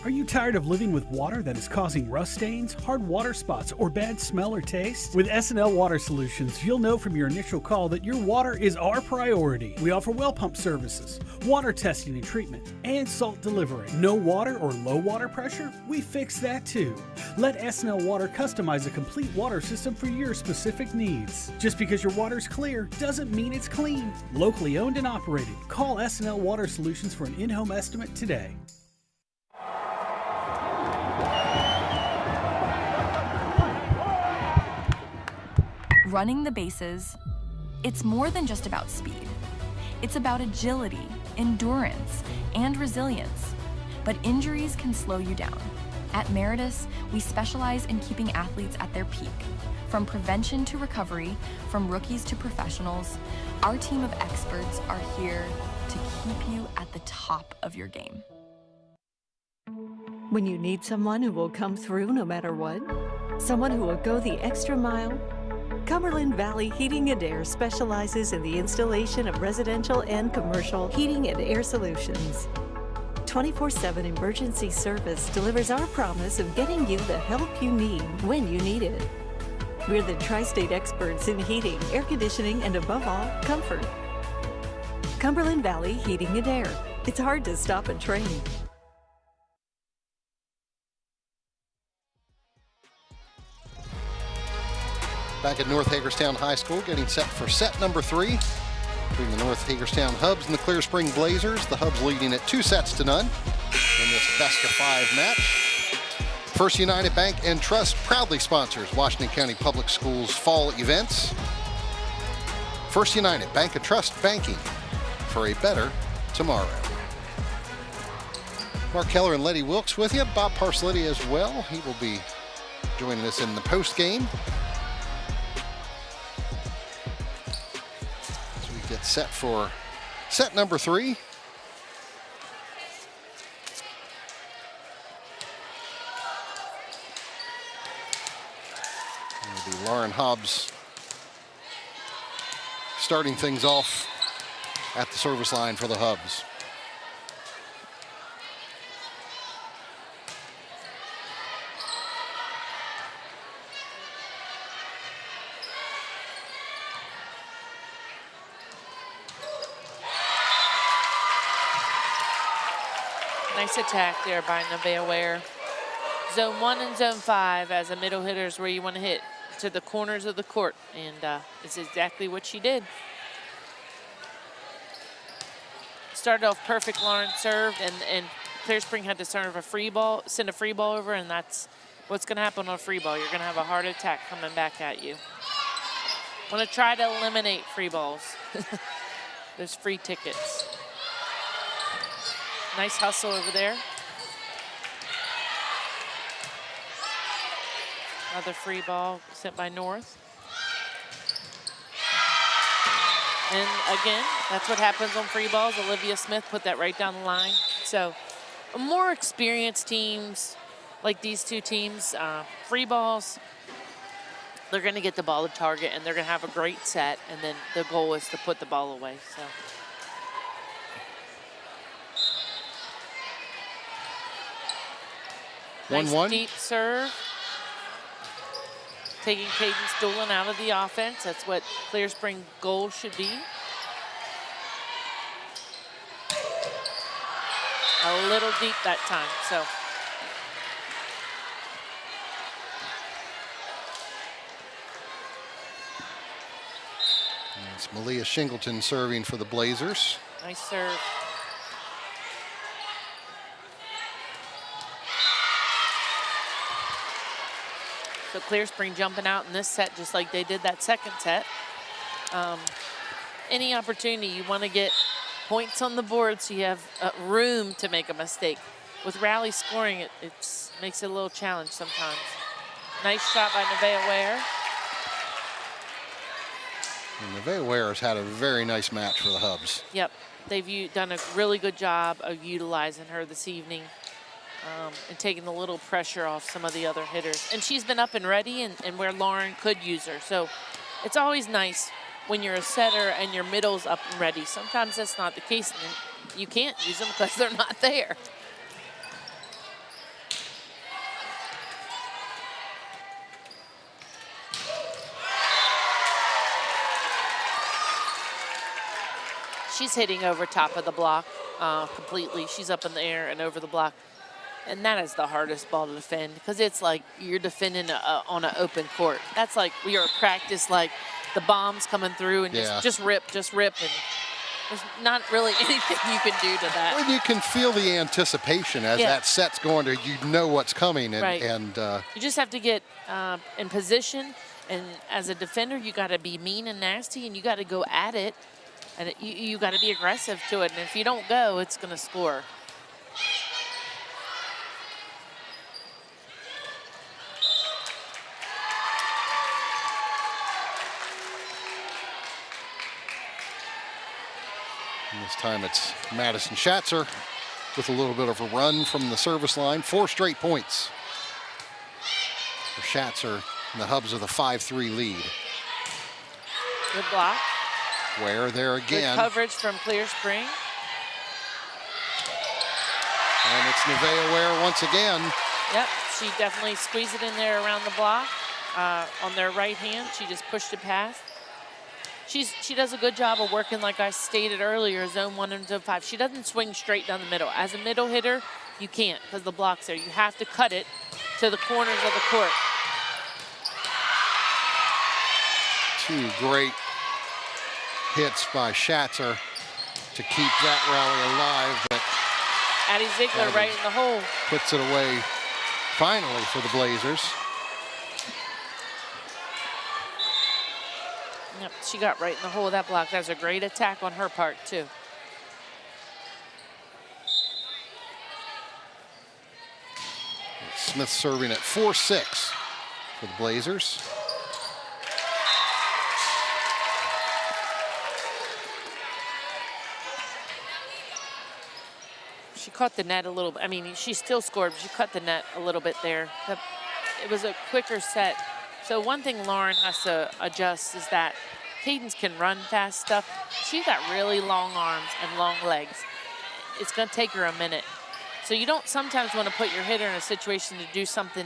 Are you tired of living with water that is causing rust stains, hard water spots, or bad smell or taste? With S&L Water Solutions, you'll know from your initial call that your water is our priority. We offer well pump services, water testing and treatment, and salt delivery. No water or low water pressure? We fix that too. Let S&L Water customize a complete water system for your specific needs. Just because your water's clear doesn't mean it's clean. Locally owned and operated. Call S&L Water Solutions for an in-home estimate today. Running the bases, it's more than just about speed. It's about agility, endurance, and resilience. But injuries can slow you down. At Meritus, we specialize in keeping athletes at their peak. From prevention to recovery, from rookies to professionals, our team of experts are here to keep you at the top of your game. When you need someone who will come through no matter what, someone who will go the extra mile, Cumberland Valley Heating and Air specializes in the installation of residential and commercial heating and air solutions. 24/7 emergency service delivers our promise of getting you the help you need when you need it. We're the tri-state experts in heating, air conditioning, and above all, comfort. Cumberland Valley Heating and Air. It's hard to stop a train. Back at North Hagerstown High School, getting set for set number 3 between the North Hagerstown Hubs and the Clear Spring Blazers. The Hubs leading at 2-0 in this best-of-5 match. First United Bank and Trust proudly sponsors Washington County Public Schools fall events. First United Bank and Trust, banking for a better tomorrow. Mark Keller and Letty Wilkes with you. Bob Parsletti as well. He will be joining us in the post game. Get set for set number 3. It'll be Lauren Hobbs starting things off at the service line for the Hubs. Nice attack there by Nevaeh Ware. Zone 1 and Zone 5 as a middle hitter is where you want to hit, to the corners of the court, and it's exactly what she did. Started off perfect, Lauren served, and Clear Spring had to serve a free ball, send a free ball over, and that's what's going to happen on a free ball. You're going to have a hard attack coming back at you. Want to try to eliminate free balls. There's free tickets. Nice hustle over there. Another free ball sent by North. And again, that's what happens on free balls. Olivia Smith put that right down the line. So more experienced teams, like these two teams, free balls, they're going to get the ball to target, and they're going to have a great set, and then the goal is to put the ball away. So. Nice 1-1. Deep serve. Taking Cadence Doolin out of the offense. That's what Clear Spring goal should be. A little deep that time, so. It's Malia Shingleton serving for the Blazers. Nice serve. So Clear Spring jumping out in this set just like they did that second set. Any opportunity, you want to get points on the board so you have room to make a mistake. With rally scoring, it makes it a little challenge sometimes. Nice shot by Nevaeh Ware. And Nevaeh Ware has had a very nice match for the Hubs. Yep, they've done a really good job of utilizing her this evening. And taking a little pressure off some of the other hitters. And she's been up and ready and where Lauren could use her. So it's always nice when you're a setter and your middle's up and ready. Sometimes that's not the case, and you can't use them because they're not there. She's hitting over top of the block completely. She's up in the air and over the block. And that is the hardest ball to defend because it's like you're defending on an open court. That's like we are practice, like the bombs coming through and just rip. And there's not really anything you can do to that. Well, you can feel the anticipation as that set's going to, you know what's coming. And, right. and you just have to get in position. And as a defender, you got to be mean and nasty, and you got to go at it. And you got to be aggressive to it. And if you don't go, it's going to score. And this time it's Madison Schatzer with a little bit of a run from the service line. 4 straight points for Schatzer, and the Hubs are the 5-3 lead. Good block. Ware there again. Good coverage from Clear Spring. And it's Nevaeh Ware once again. Yep, she definitely squeezed it in there around the block. On their right hand, she just pushed it past. She does a good job of working, like I stated earlier, Zone 1 and Zone 5. She doesn't swing straight down the middle. As a middle hitter, you can't because the block's there. You have to cut it to the corners of the court. 2 great hits by Schatzer to keep that rally alive. But Addie Ziegler right in the hole. Puts it away finally for the Blazers. Yep, she got right in the hole of that block. That was a great attack on her part, too. Smith serving at 4-6 for the Blazers. She caught the net a little bit. I mean, she still scored, but she cut the net a little bit there. It was a quicker set. So one thing Lauren has to adjust is that Cadence can run fast stuff. She's got really long arms and long legs. It's going to take her a minute. So you don't sometimes want to put your hitter in a situation to do something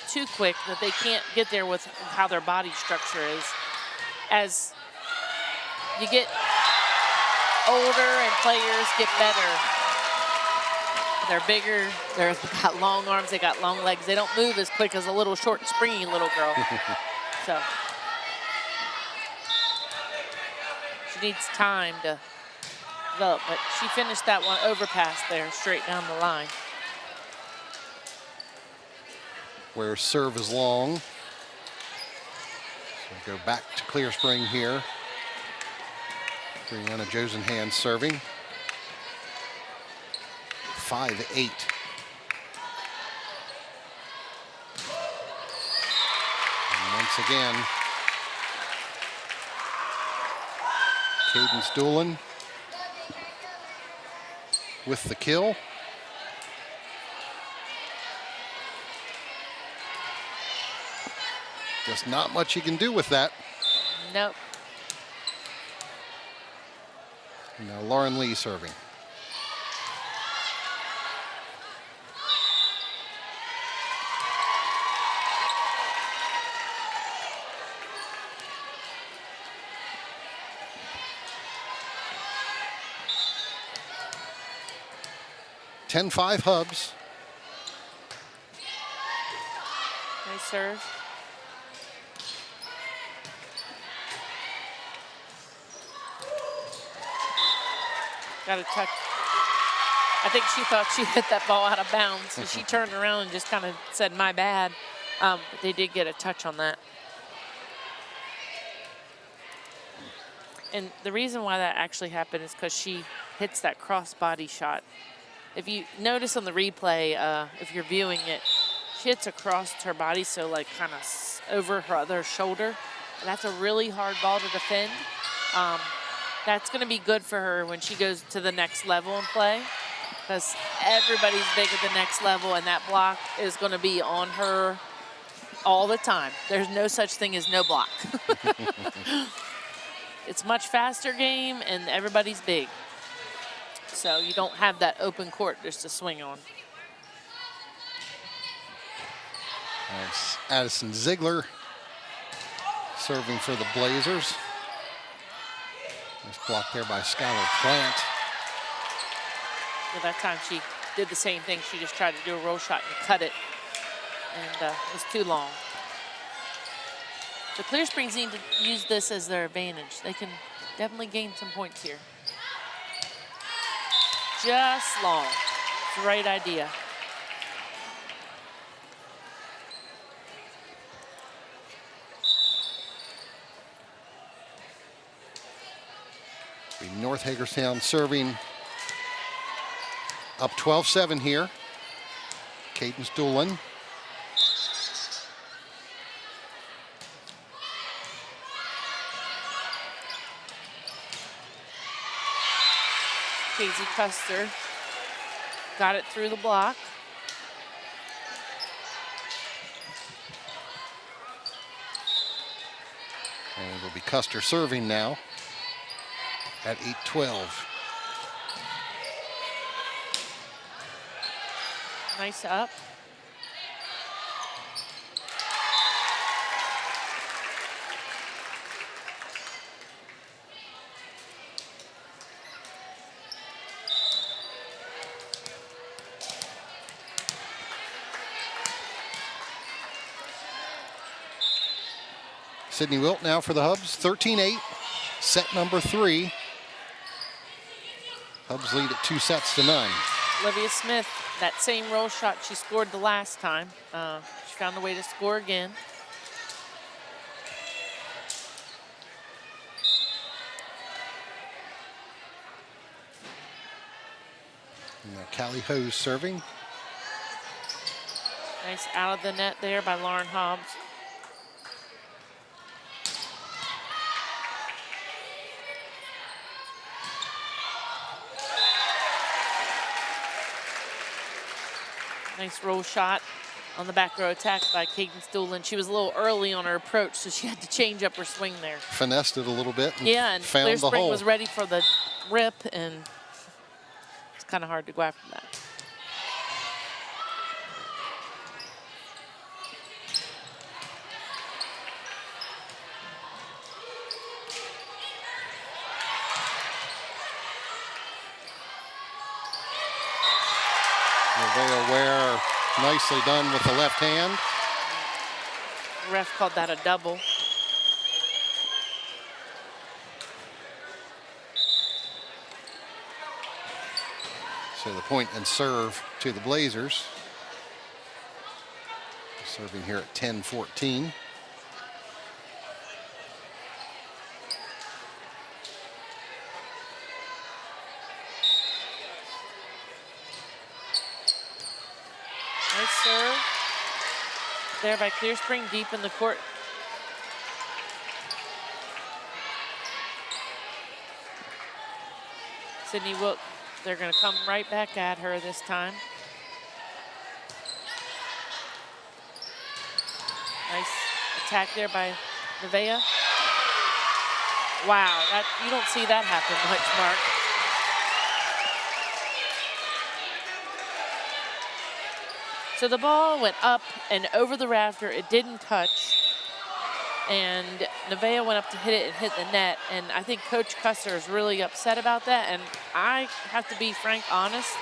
too quick that they can't get there with how their body structure is. As you get older and players get better, They're bigger, they've got long arms, they got long legs. They don't move as quick as a little short, springy little girl. So she needs time to develop, but she finished that one overpass there, straight down the line. Where serve is long. So go back to Clear Spring here. Brianna Josenhan serving. 5-8. And once again, Cadence Doolin with the kill. Just not much you can do with that. Nope. Now Lauren Lee serving. (10-5) Hubs. Nice serve. Got a touch. I think she thought she hit that ball out of bounds, so she turned around and just kind of said, "My bad." But they did get a touch on that. And the reason why that actually happened is because she hits that cross body shot. If you notice on the replay, if you're viewing it, she hits across her body, so like kind of over her other shoulder. And that's a really hard ball to defend. That's going to be good for her when she goes to the next level and play, because everybody's big at the next level, and that block is going to be on her all the time. There's no such thing as no block. It's much faster game, and everybody's big. So you don't have that open court just to swing on. Nice. Addison Ziegler serving for the Blazers. Nice block there by Skylar Plant. Well, that time she did the same thing. She just tried to do a roll shot and cut it, and it was too long. The Clear Springs need to use this as their advantage. They can definitely gain some points here. Just long. It's the right idea. North Hagerstown serving up 12-7 here. Cadence Doolin. Casey Custer got it through the block. And it'll be Custer serving now at 8-12. Nice up. Sydney Wilt now for the Hubs, 13-8, set number 3. Hubs lead at 2-0. Olivia Smith, that same roll shot she scored the last time. She found a way to score again. And now Callie Hose serving. Nice out of the net there by Lauren Hobbs. Nice roll shot on the back row attack by Cadence Doolin. She was a little early on her approach, so she had to change up her swing there. Finessed it a little bit. And found Clear the Spring hole. was ready for the rip, and it's kind of hard to go after that. Nevaeh Ware, nicely done with the left hand. Ref called that a double. So the point and serve to the Blazers. Serving here at 10-14. Nice serve. There by Clear Spring, deep in the court. Sydney Wilk, they're going to come right back at her this time. Nice attack there by Nevaeh. Wow, you don't see that happen much, Mark. So the ball went up and over the rafter. It didn't touch. And Nevaeh went up to hit it and hit the net. And I think Coach Custer is really upset about that. And I have to be frank, honest.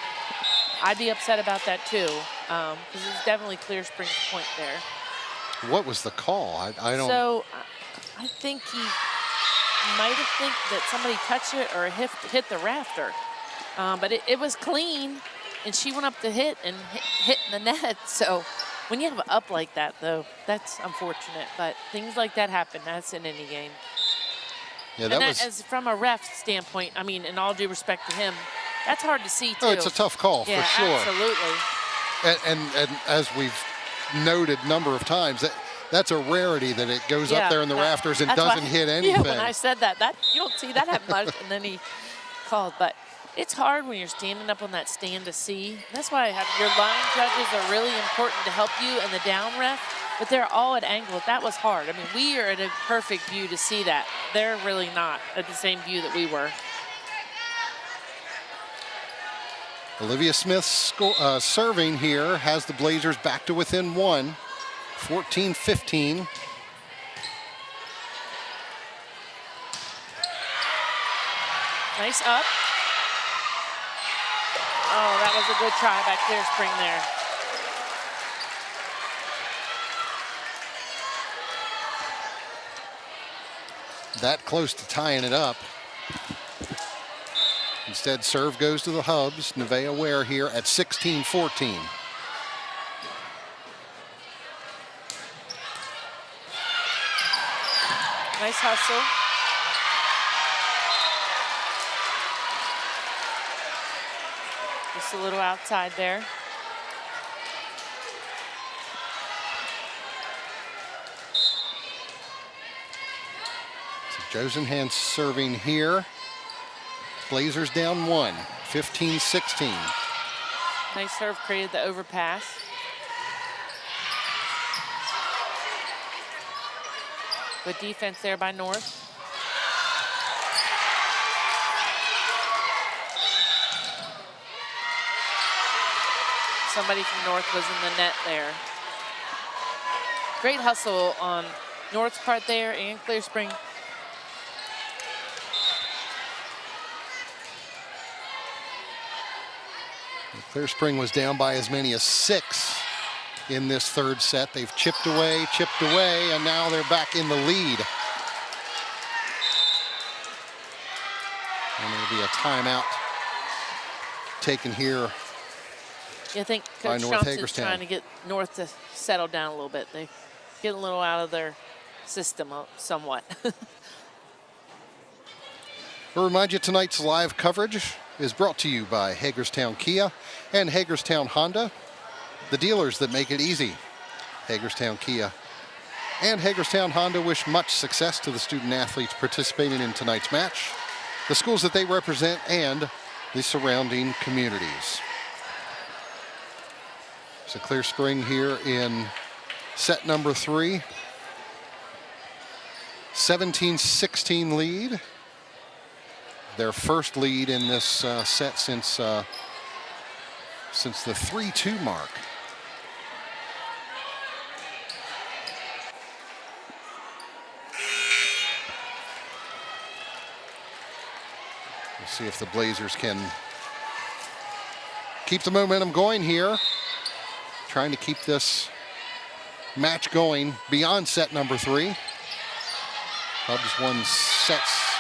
I'd be upset about that too. Because it's definitely Clear Spring's point there. What was the call? I don't. So I think he might have think that somebody touched it or hit the rafter. But it was clean. And she went up to hit and hit in the net. So when you have an up like that, though, that's unfortunate. But things like that happen. That's in any game. Yeah, and that was, as from a ref standpoint, I mean, in all due respect to him, that's hard to see, too. Oh, it's a tough call, yeah, for sure. Absolutely. And as we've noted a number of times, that's a rarity that it goes up there in the rafters and doesn't hit anything. Yeah, when I said that you don't see that happen much. And then he called. But it's hard when you're standing up on that stand to see. That's why your line judges are really important to help you and the down ref, but they're all at angle. That was hard. I mean, we are at a perfect view to see that. They're really not at the same view that we were. Olivia Smith serving here has the Blazers back to within one, 14-15. Nice up. Oh, that was a good try by Clear Spring there. That close to tying it up. Instead, serve goes to the Hubs. Nevaeh Ware here at 16-14. Nice hustle. Just a little outside there. So Josenhan serving here. Blazers down one, 15-16. Nice serve, created the overpass. Good defense there by North. Somebody from North was in the net there. Great hustle on North's part there and Clear Spring. Clear Spring was down by as many as 6 in this third set. They've chipped away, and now they're back in the lead. And there'll be a timeout taken here. I think Coach Johnson's trying to get North to settle down a little bit. They get a little out of their system somewhat. We'll remind you tonight's live coverage is brought to you by Hagerstown Kia and Hagerstown Honda, the dealers that make it easy. Hagerstown Kia and Hagerstown Honda wish much success to the student athletes participating in tonight's match, the schools that they represent, and the surrounding communities. So Clear Spring here in set number 3. 17-16 lead. Their first lead in this set since the 3-2 mark. We'll see if the Blazers can keep the momentum going here. Trying to keep this match going beyond set number 3. Hubs won sets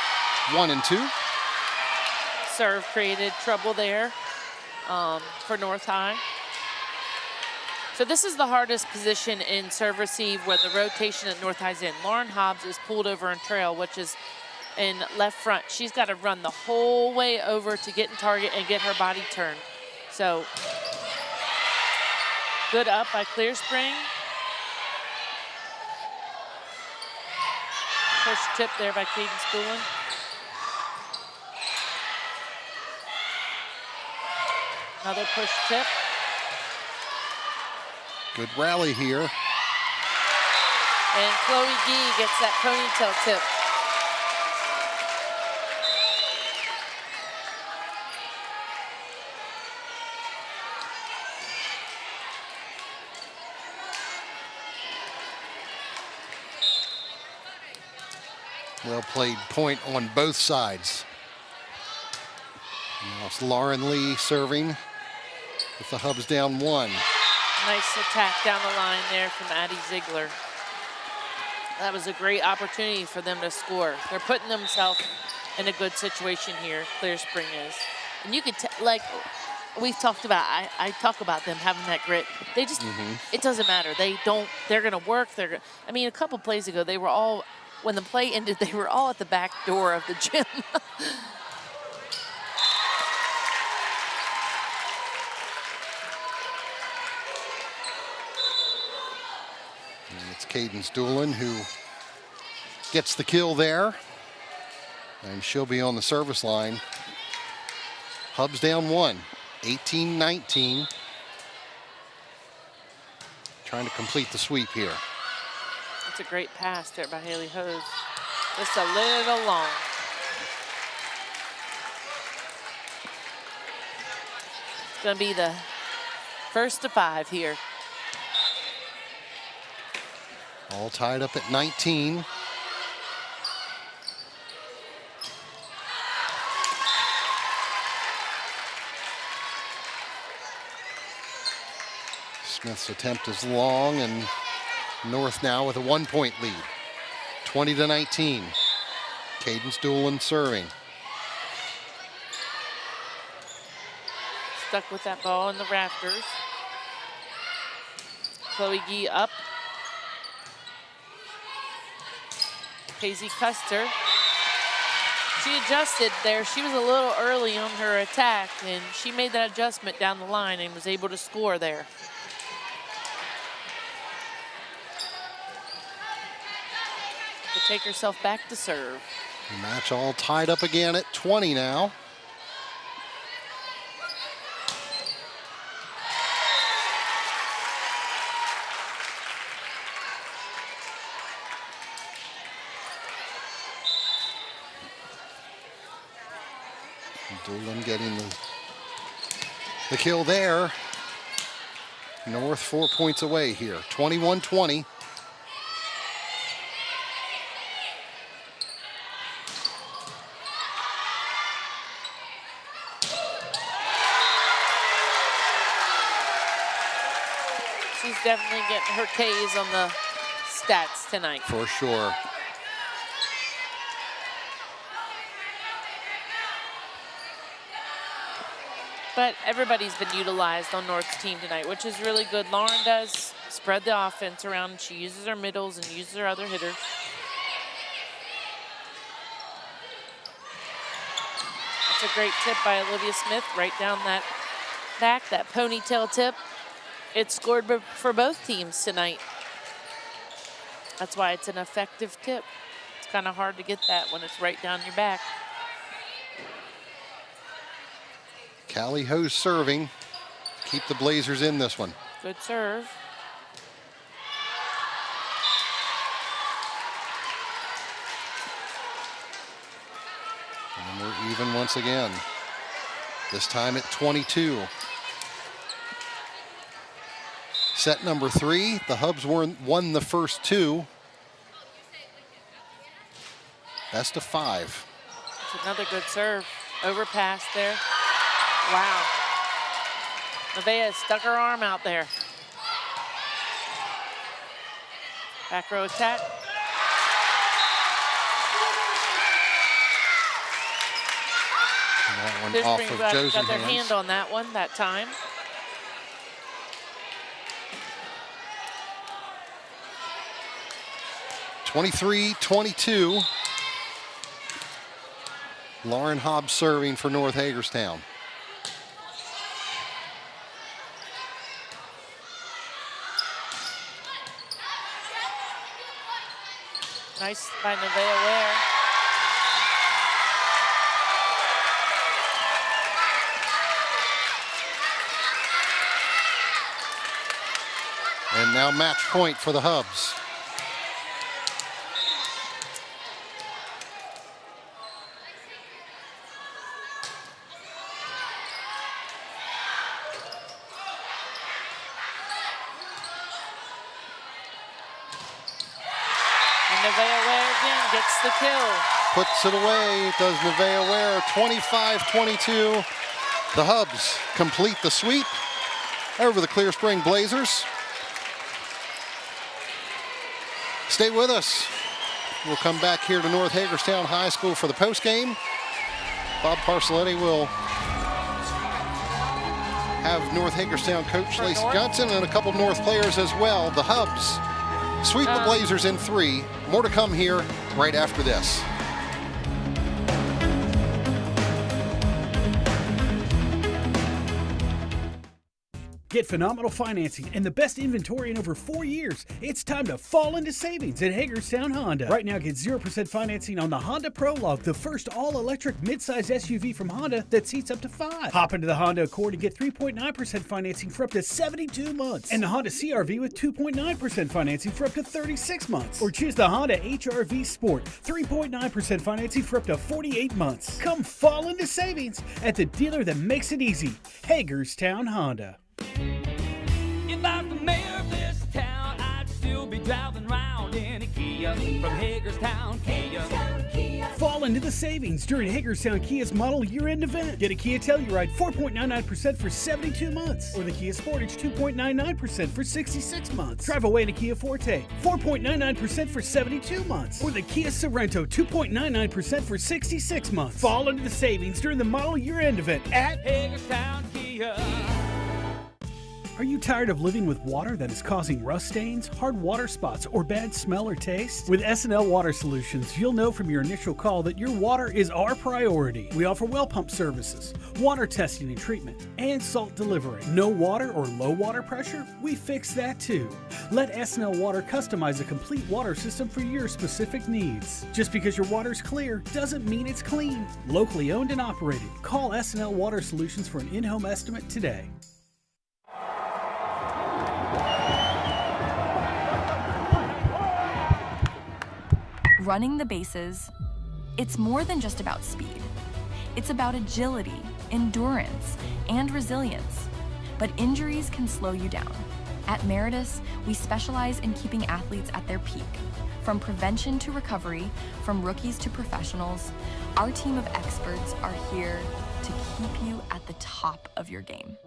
1 and 2. Serve created trouble there for North High. So this is the hardest position in serve receive where the rotation at North High's in. Lauren Hobbs is pulled over in trail, which is in left front. She's got to run the whole way over to get in target and get her body turned. So good up by Clear Spring. Push tip there by Cadence Doolin. Another push tip. Good rally here. And Chloe Gee gets that ponytail tip. Well played point on both sides. Now it's Lauren Lee serving with the Hubs down 1. Nice attack down the line there from Addie Ziegler. That was a great opportunity for them to score. They're putting themselves in a good situation here, Clear Spring is. And you could, like we've talked about, I talk about them having that grit. They just, it doesn't matter. They're gonna work. I mean, a couple plays ago, they were all, when the play ended, they were all at the back door of the gym. It's Cadence Doolin who gets the kill there. And she'll be on the service line. Hubs down 1, 18-19. Trying to complete the sweep here. That's a great pass there by Haley Hose. Just a little long. It's gonna be the first to 5 here. All tied up at 19. Smith's attempt is long, and North now with a 1-point lead. 20-19. Cadence Doolin serving. Stuck with that ball in the rafters. Chloe Gee up. Casey Custer. She adjusted there. She was a little early on her attack, and she made that adjustment down the line and was able to score there. To take herself back to serve. The match all tied up again at 20 now. Doolin getting the kill there. North 4 points away here, 21-20. She's definitely getting her K's on the stats tonight. For sure. But everybody's been utilized on North's team tonight, which is really good. Lauren does spread the offense around. She uses her middles and uses her other hitters. That's a great tip by Olivia Smith, right down that back, that ponytail tip. It scored for both teams tonight. That's why it's an effective tip. It's kind of hard to get that when it's right down your back. Callie Hose serving. Keep the Blazers in this one. Good serve. And we're even once again. This time at 22. Set number 3. The Hubs won the first 2. Best of 5. It's another good serve. Overpass there. Wow. Nevaeh stuck her arm out there. Back row attack. And that one This off brings of back, Josie's got their hands. hand on that one that time. (23-22). Lauren Hobbs serving for North Hagerstown. Nice by Nevaeh Ware. And now match point for the Hubs. Nevaeh Ware again gets the kill. Puts it away, does Nevaeh Ware. 25-22. The Hubs complete the sweep over the Clear Spring Blazers. Stay with us. We'll come back here to North Hagerstown High School for the postgame. Bob Parcelletti will have North Hagerstown coach Lacey Johnson and a couple North players as well. The Hubs sweep the Blazers in 3. More to come here right after this. Get phenomenal financing and the best inventory in over 4 years. It's time to fall into savings at Hagerstown Honda. Right now, get 0% financing on the Honda Prologue, the first all-electric midsize SUV from Honda that seats up to 5. Hop into the Honda Accord and get 3.9% financing for up to 72 months. And the Honda CR-V with 2.9% financing for up to 36 months. Or choose the Honda HR-V Sport, 3.9% financing for up to 48 months. Come fall into savings at the dealer that makes it easy, Hagerstown Honda. If I was the mayor of this town, I'd still be driving around in a Kia from Hagerstown, Kia. Fall into the savings during Hagerstown Kia's model year-end event. Get a Kia Telluride 4.99% for 72 months. Or the Kia Sportage 2.99% for 66 months. Drive away in a Kia Forte 4.99% for 72 months. Or the Kia Sorento 2.99% for 66 months. Fall into the savings during the model year-end event at Hagerstown, Kia. Are you tired of living with water that is causing rust stains, hard water spots, or bad smell or taste? With S&L Water Solutions, you'll know from your initial call that your water is our priority. We offer well pump services, water testing and treatment, and salt delivery. No water or low water pressure? We fix that too. Let S&L Water customize a complete water system for your specific needs. Just because your water's clear doesn't mean it's clean. Locally owned and operated. Call S&L Water Solutions for an in-home estimate today. Running the bases, it's more than just about speed. It's about agility, endurance, and resilience. But injuries can slow you down. At Meritus, we specialize in keeping athletes at their peak. From prevention to recovery, from rookies to professionals, our team of experts are here to keep you at the top of your game.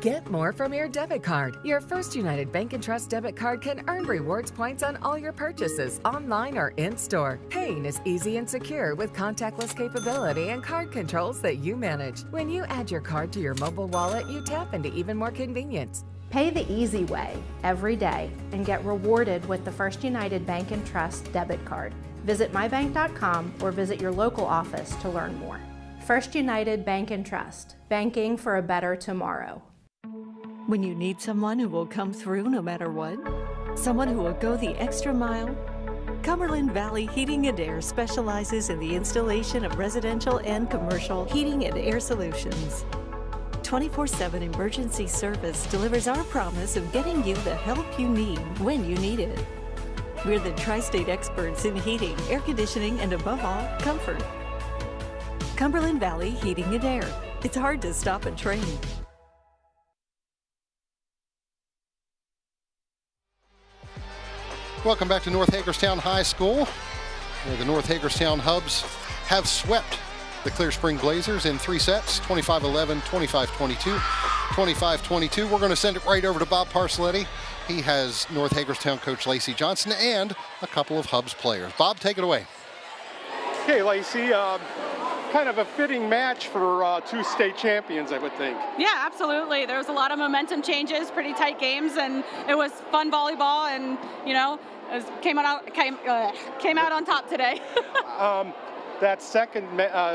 Get more from your debit card. Your First United Bank & Trust debit card can earn rewards points on all your purchases, online or in-store. Paying is easy and secure with contactless capability and card controls that you manage. When you add your card to your mobile wallet, you tap into even more convenience. Pay the easy way every day and get rewarded with the First United Bank & Trust debit card. Visit mybank.com or visit your local office to learn more. First United Bank & Trust, banking for a better tomorrow. When you need someone who will come through no matter what, someone who will go the extra mile, Cumberland Valley Heating and Air specializes in the installation of residential and commercial heating and air solutions. 24/7 emergency service delivers our promise of getting you the help you need when you need it. We're the tri-state experts in heating, air conditioning, and above all, comfort. Cumberland Valley Heating and Air. It's hard to stop a train. Welcome back to North Hagerstown High School, where the North Hagerstown Hubs have swept the Clear Spring Blazers in 3 sets, 25-11, 25-22, 25-22. We're going to send it right over to Bob Parcelletti. He has North Hagerstown coach Lacey Johnson and a couple of Hubs players. Bob, take it away. Okay, Lacey, kind of a fitting match for 2 state champions, I would think. Yeah, absolutely. There was a lot of momentum changes, pretty tight games, and it was fun volleyball, and came out on top today. That second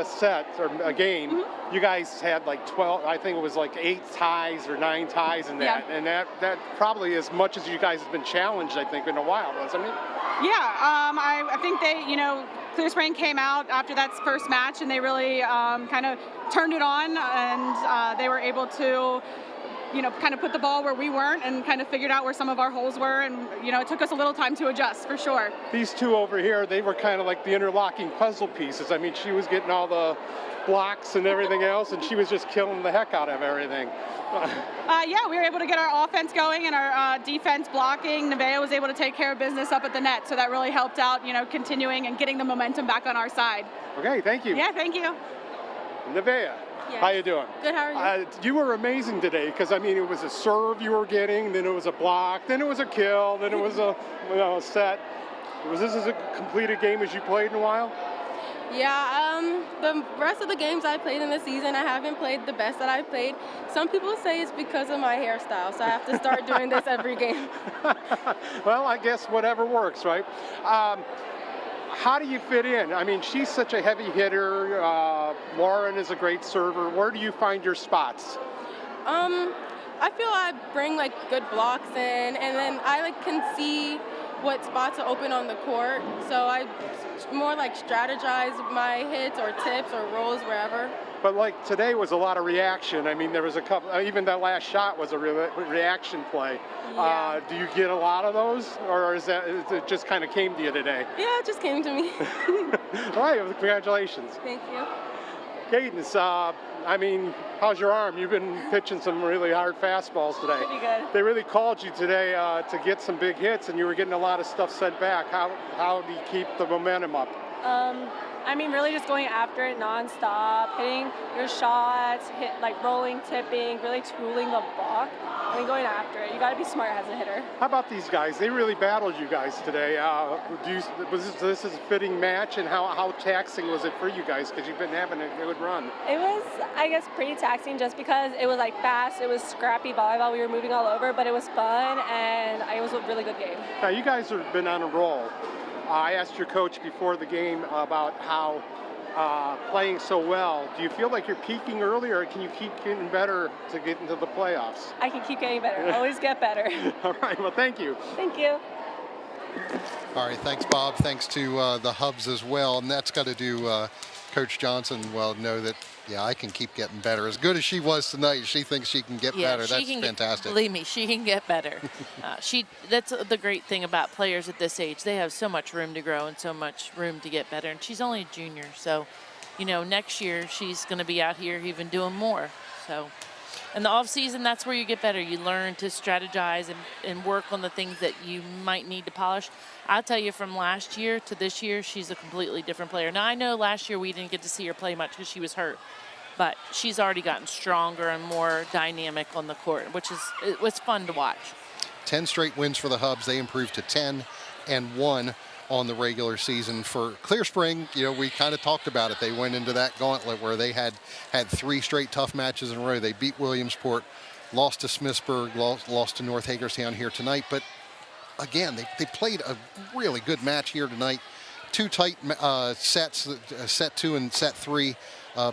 set or game, you guys had like 12. I think it was like 8 ties or 9 ties in that, and that probably as much as you guys have been challenged, I think, in a while, wasn't it? Yeah, I think they, Clear Spring came out after that first match, and they really kind of turned it on, and they were able to, kind of put the ball where we weren't and kind of figured out where some of our holes were, and, it took us a little time to adjust, for sure. These 2 over here, they were kind of like the interlocking puzzle pieces. I mean, she was getting all the blocks and everything else, and she was just killing the heck out of everything. Yeah, we were able to get our offense going and our defense blocking. Nevaeh was able to take care of business up at the net, so that really helped out, continuing and getting the momentum back on our side. Okay, thank you. Yeah, thank you. Nevaeh, yes. How you doing? Good, how are you? You were amazing today, because, I mean, it was a serve you were getting, then it was a block, then it was a kill, then it was a set. Was this as a completed game as you played in a while? Yeah, the rest of the games I played in the season, I haven't played the best that I've played. Some people say it's because of my hairstyle, so I have to start doing this every game. Well, I guess whatever works, right? How do you fit in? I mean, she's such a heavy hitter. Lauren is a great server. Where do you find your spots? I feel I bring good blocks in, and then I can see what spots are open on the court. So I more strategize my hits or tips or rolls wherever. But today was a lot of reaction. I mean, there was a couple, even that last shot was a reaction play. Yeah. Do you get a lot of those, or is it just kind of came to you today? Yeah, it just came to me. All right, well, congratulations. Thank you. Cadence, I mean, how's your arm? You've been pitching some really hard fastballs today. Pretty good. They really called you today to get some big hits, and you were getting a lot of stuff sent back. How do you keep the momentum up? I mean, really just going after it nonstop, hitting your shots, rolling, tipping, really tooling the block, and then going after it. You got to be smart as a hitter. How about these guys? They really battled you guys today. Was this a fitting match, and how taxing was it for you guys? Because you've been having a good run. It was, I guess, pretty taxing just because it was fast, it was scrappy volleyball. We were moving all over, but it was fun, and it was a really good game. Now, you guys have been on a roll. I asked your coach before the game about how playing so well. Do you feel like you're peaking early, or can you keep getting better to get into the playoffs? I can keep getting better. Always get better. All right. Well, thank you. Thank you. All right. Thanks, Bob. Thanks to the Hubs as well. And that's got to do Coach Johnson know that, yeah, I can keep getting better. As good as she was tonight, she thinks she can get better. That's fantastic. Believe me, she can get better. That's the great thing about players at this age. They have so much room to grow and so much room to get better. And she's only a junior, so, next year she's going to be out here even doing more. So, in the off season, that's where you get better. You learn to strategize and work on the things that you might need to polish. I'll tell you, from last year to this year, she's a completely different player. Now, I know last year we didn't get to see her play much because she was hurt, but she's already gotten stronger and more dynamic on the court, it was fun to watch. 10 straight wins for the Hubs. They improved to 10-1 on the regular season. For Clear Spring, we kind of talked about it. They went into that gauntlet where they had 3 straight tough matches in a row. They beat Williamsport, lost to Smithsburg, lost to North Hagerstown here tonight. But again, they played a really good match here tonight. 2 tight sets, set 2 and set 3,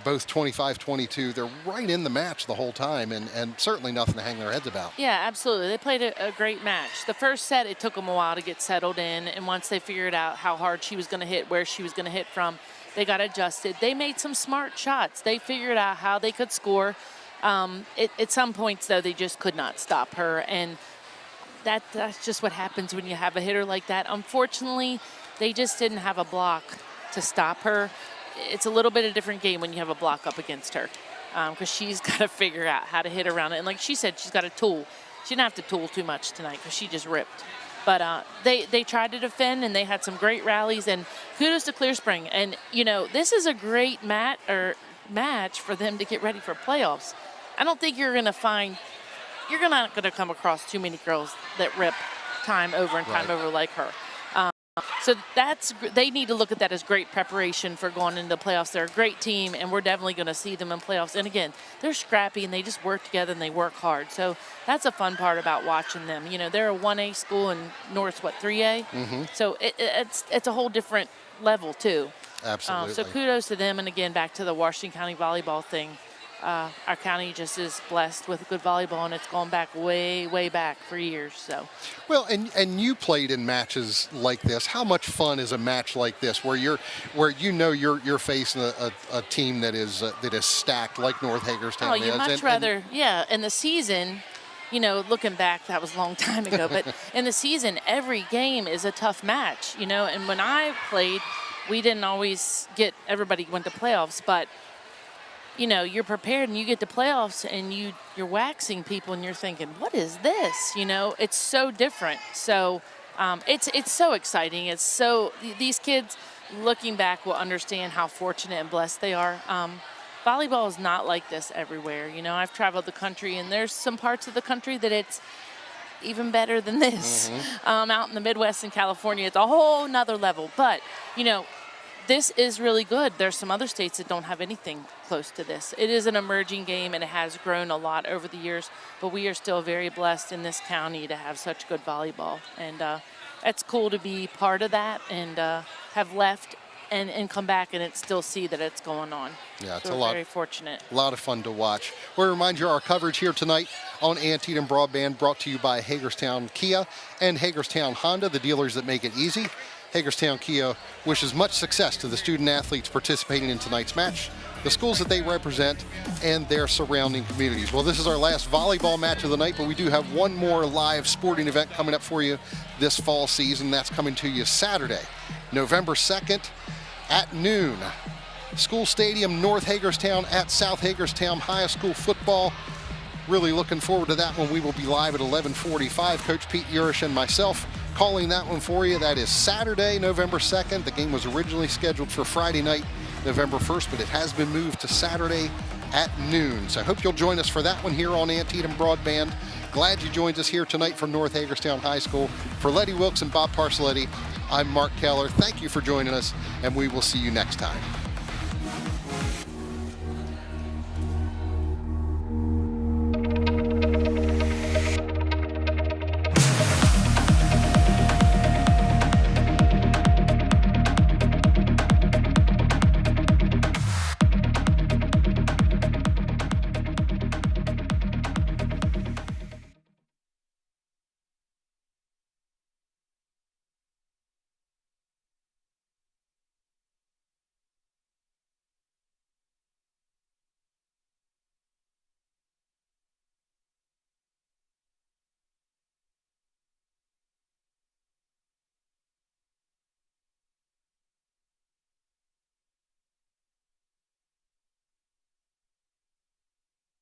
both 25-22. They're right in the match the whole time, and certainly nothing to hang their heads about. Yeah, absolutely. They played a great match. The first set, it took them a while to get settled in, and once they figured out how hard she was going to hit, where she was going to hit from, they got adjusted. They made some smart shots. They figured out how they could score. At some points, though, they just could not stop her, and that's just what happens when you have a hitter like that. Unfortunately, they just didn't have a block to stop her. It's a little bit of a different game when you have a block up against her, because she's got to figure out how to hit around it. And like she said, she's got a tool. She didn't have to tool too much tonight because she just ripped. But they tried to defend, and they had some great rallies, and kudos to Clear Spring. And, you know, this is a great match for them to get ready for playoffs. I don't think you're not going to come across too many girls that rip time over and time over like her. So they need to look at that as great preparation for going into the playoffs. They're a great team, and we're definitely going to see them in playoffs. And again, they're scrappy, and they just work together, and they work hard. So that's a fun part about watching them. You know, they're a 1A school, and North's, 3A? Mm-hmm. So it's a whole different level, too. Absolutely. So kudos to them. And again, back to the Washington County volleyball thing. Our county just is blessed with good volleyball, and it's gone back way back for years. So, well, and you played in matches like this. How much fun is a match like this, where you're facing a team that is stacked like North Hagerstown? Oh, you'd much rather, yeah. In the season, you know, looking back, that was a long time ago. But in the season, every game is a tough match, you know. And when I played, we didn't always get everybody went to playoffs, but you know, you're prepared and you get to playoffs and you're waxing people and you're thinking, what is this? You know, it's so different. So it's so exciting. It's so, these kids looking back will understand how fortunate and blessed they are. Volleyball is not like this everywhere. You know, I've traveled the country, and there's some parts of the country that it's even better than this. Mm-hmm. Out in the Midwest and California, it's a whole nother level. But, you know, this is really good. There's some other states that don't have anything close to this. It is an emerging game, and it has grown a lot over the years, but we are still very blessed in this county to have such good volleyball. And it's cool to be part of that and have left and come back and still see that it's going on. Yeah, it's so a lot. Very fortunate. A lot of fun to watch. We remind you our coverage here tonight on Antietam Broadband, brought to you by Hagerstown Kia and Hagerstown Honda, the dealers that make it easy. Hagerstown Kia wishes much success to the student athletes participating in tonight's match, the schools that they represent, and their surrounding communities. Well, this is our last volleyball match of the night, but we do have one more live sporting event coming up for you this fall season. That's coming to you Saturday, November 2nd at noon. School Stadium, North Hagerstown at South Hagerstown High School football. Really looking forward to that one. We will be live at 11:45. Coach Pete Urish and myself calling that one for you. That is Saturday, November 2nd. The game was originally scheduled for Friday night, November 1st, but it has been moved to Saturday at noon. So I hope you'll join us for that one here on Antietam Broadband. Glad you joined us here tonight from North Hagerstown High School. For Letty Wilkes and Bob Parcelletti, I'm Mark Keller. Thank you for joining us, and we will see you next time.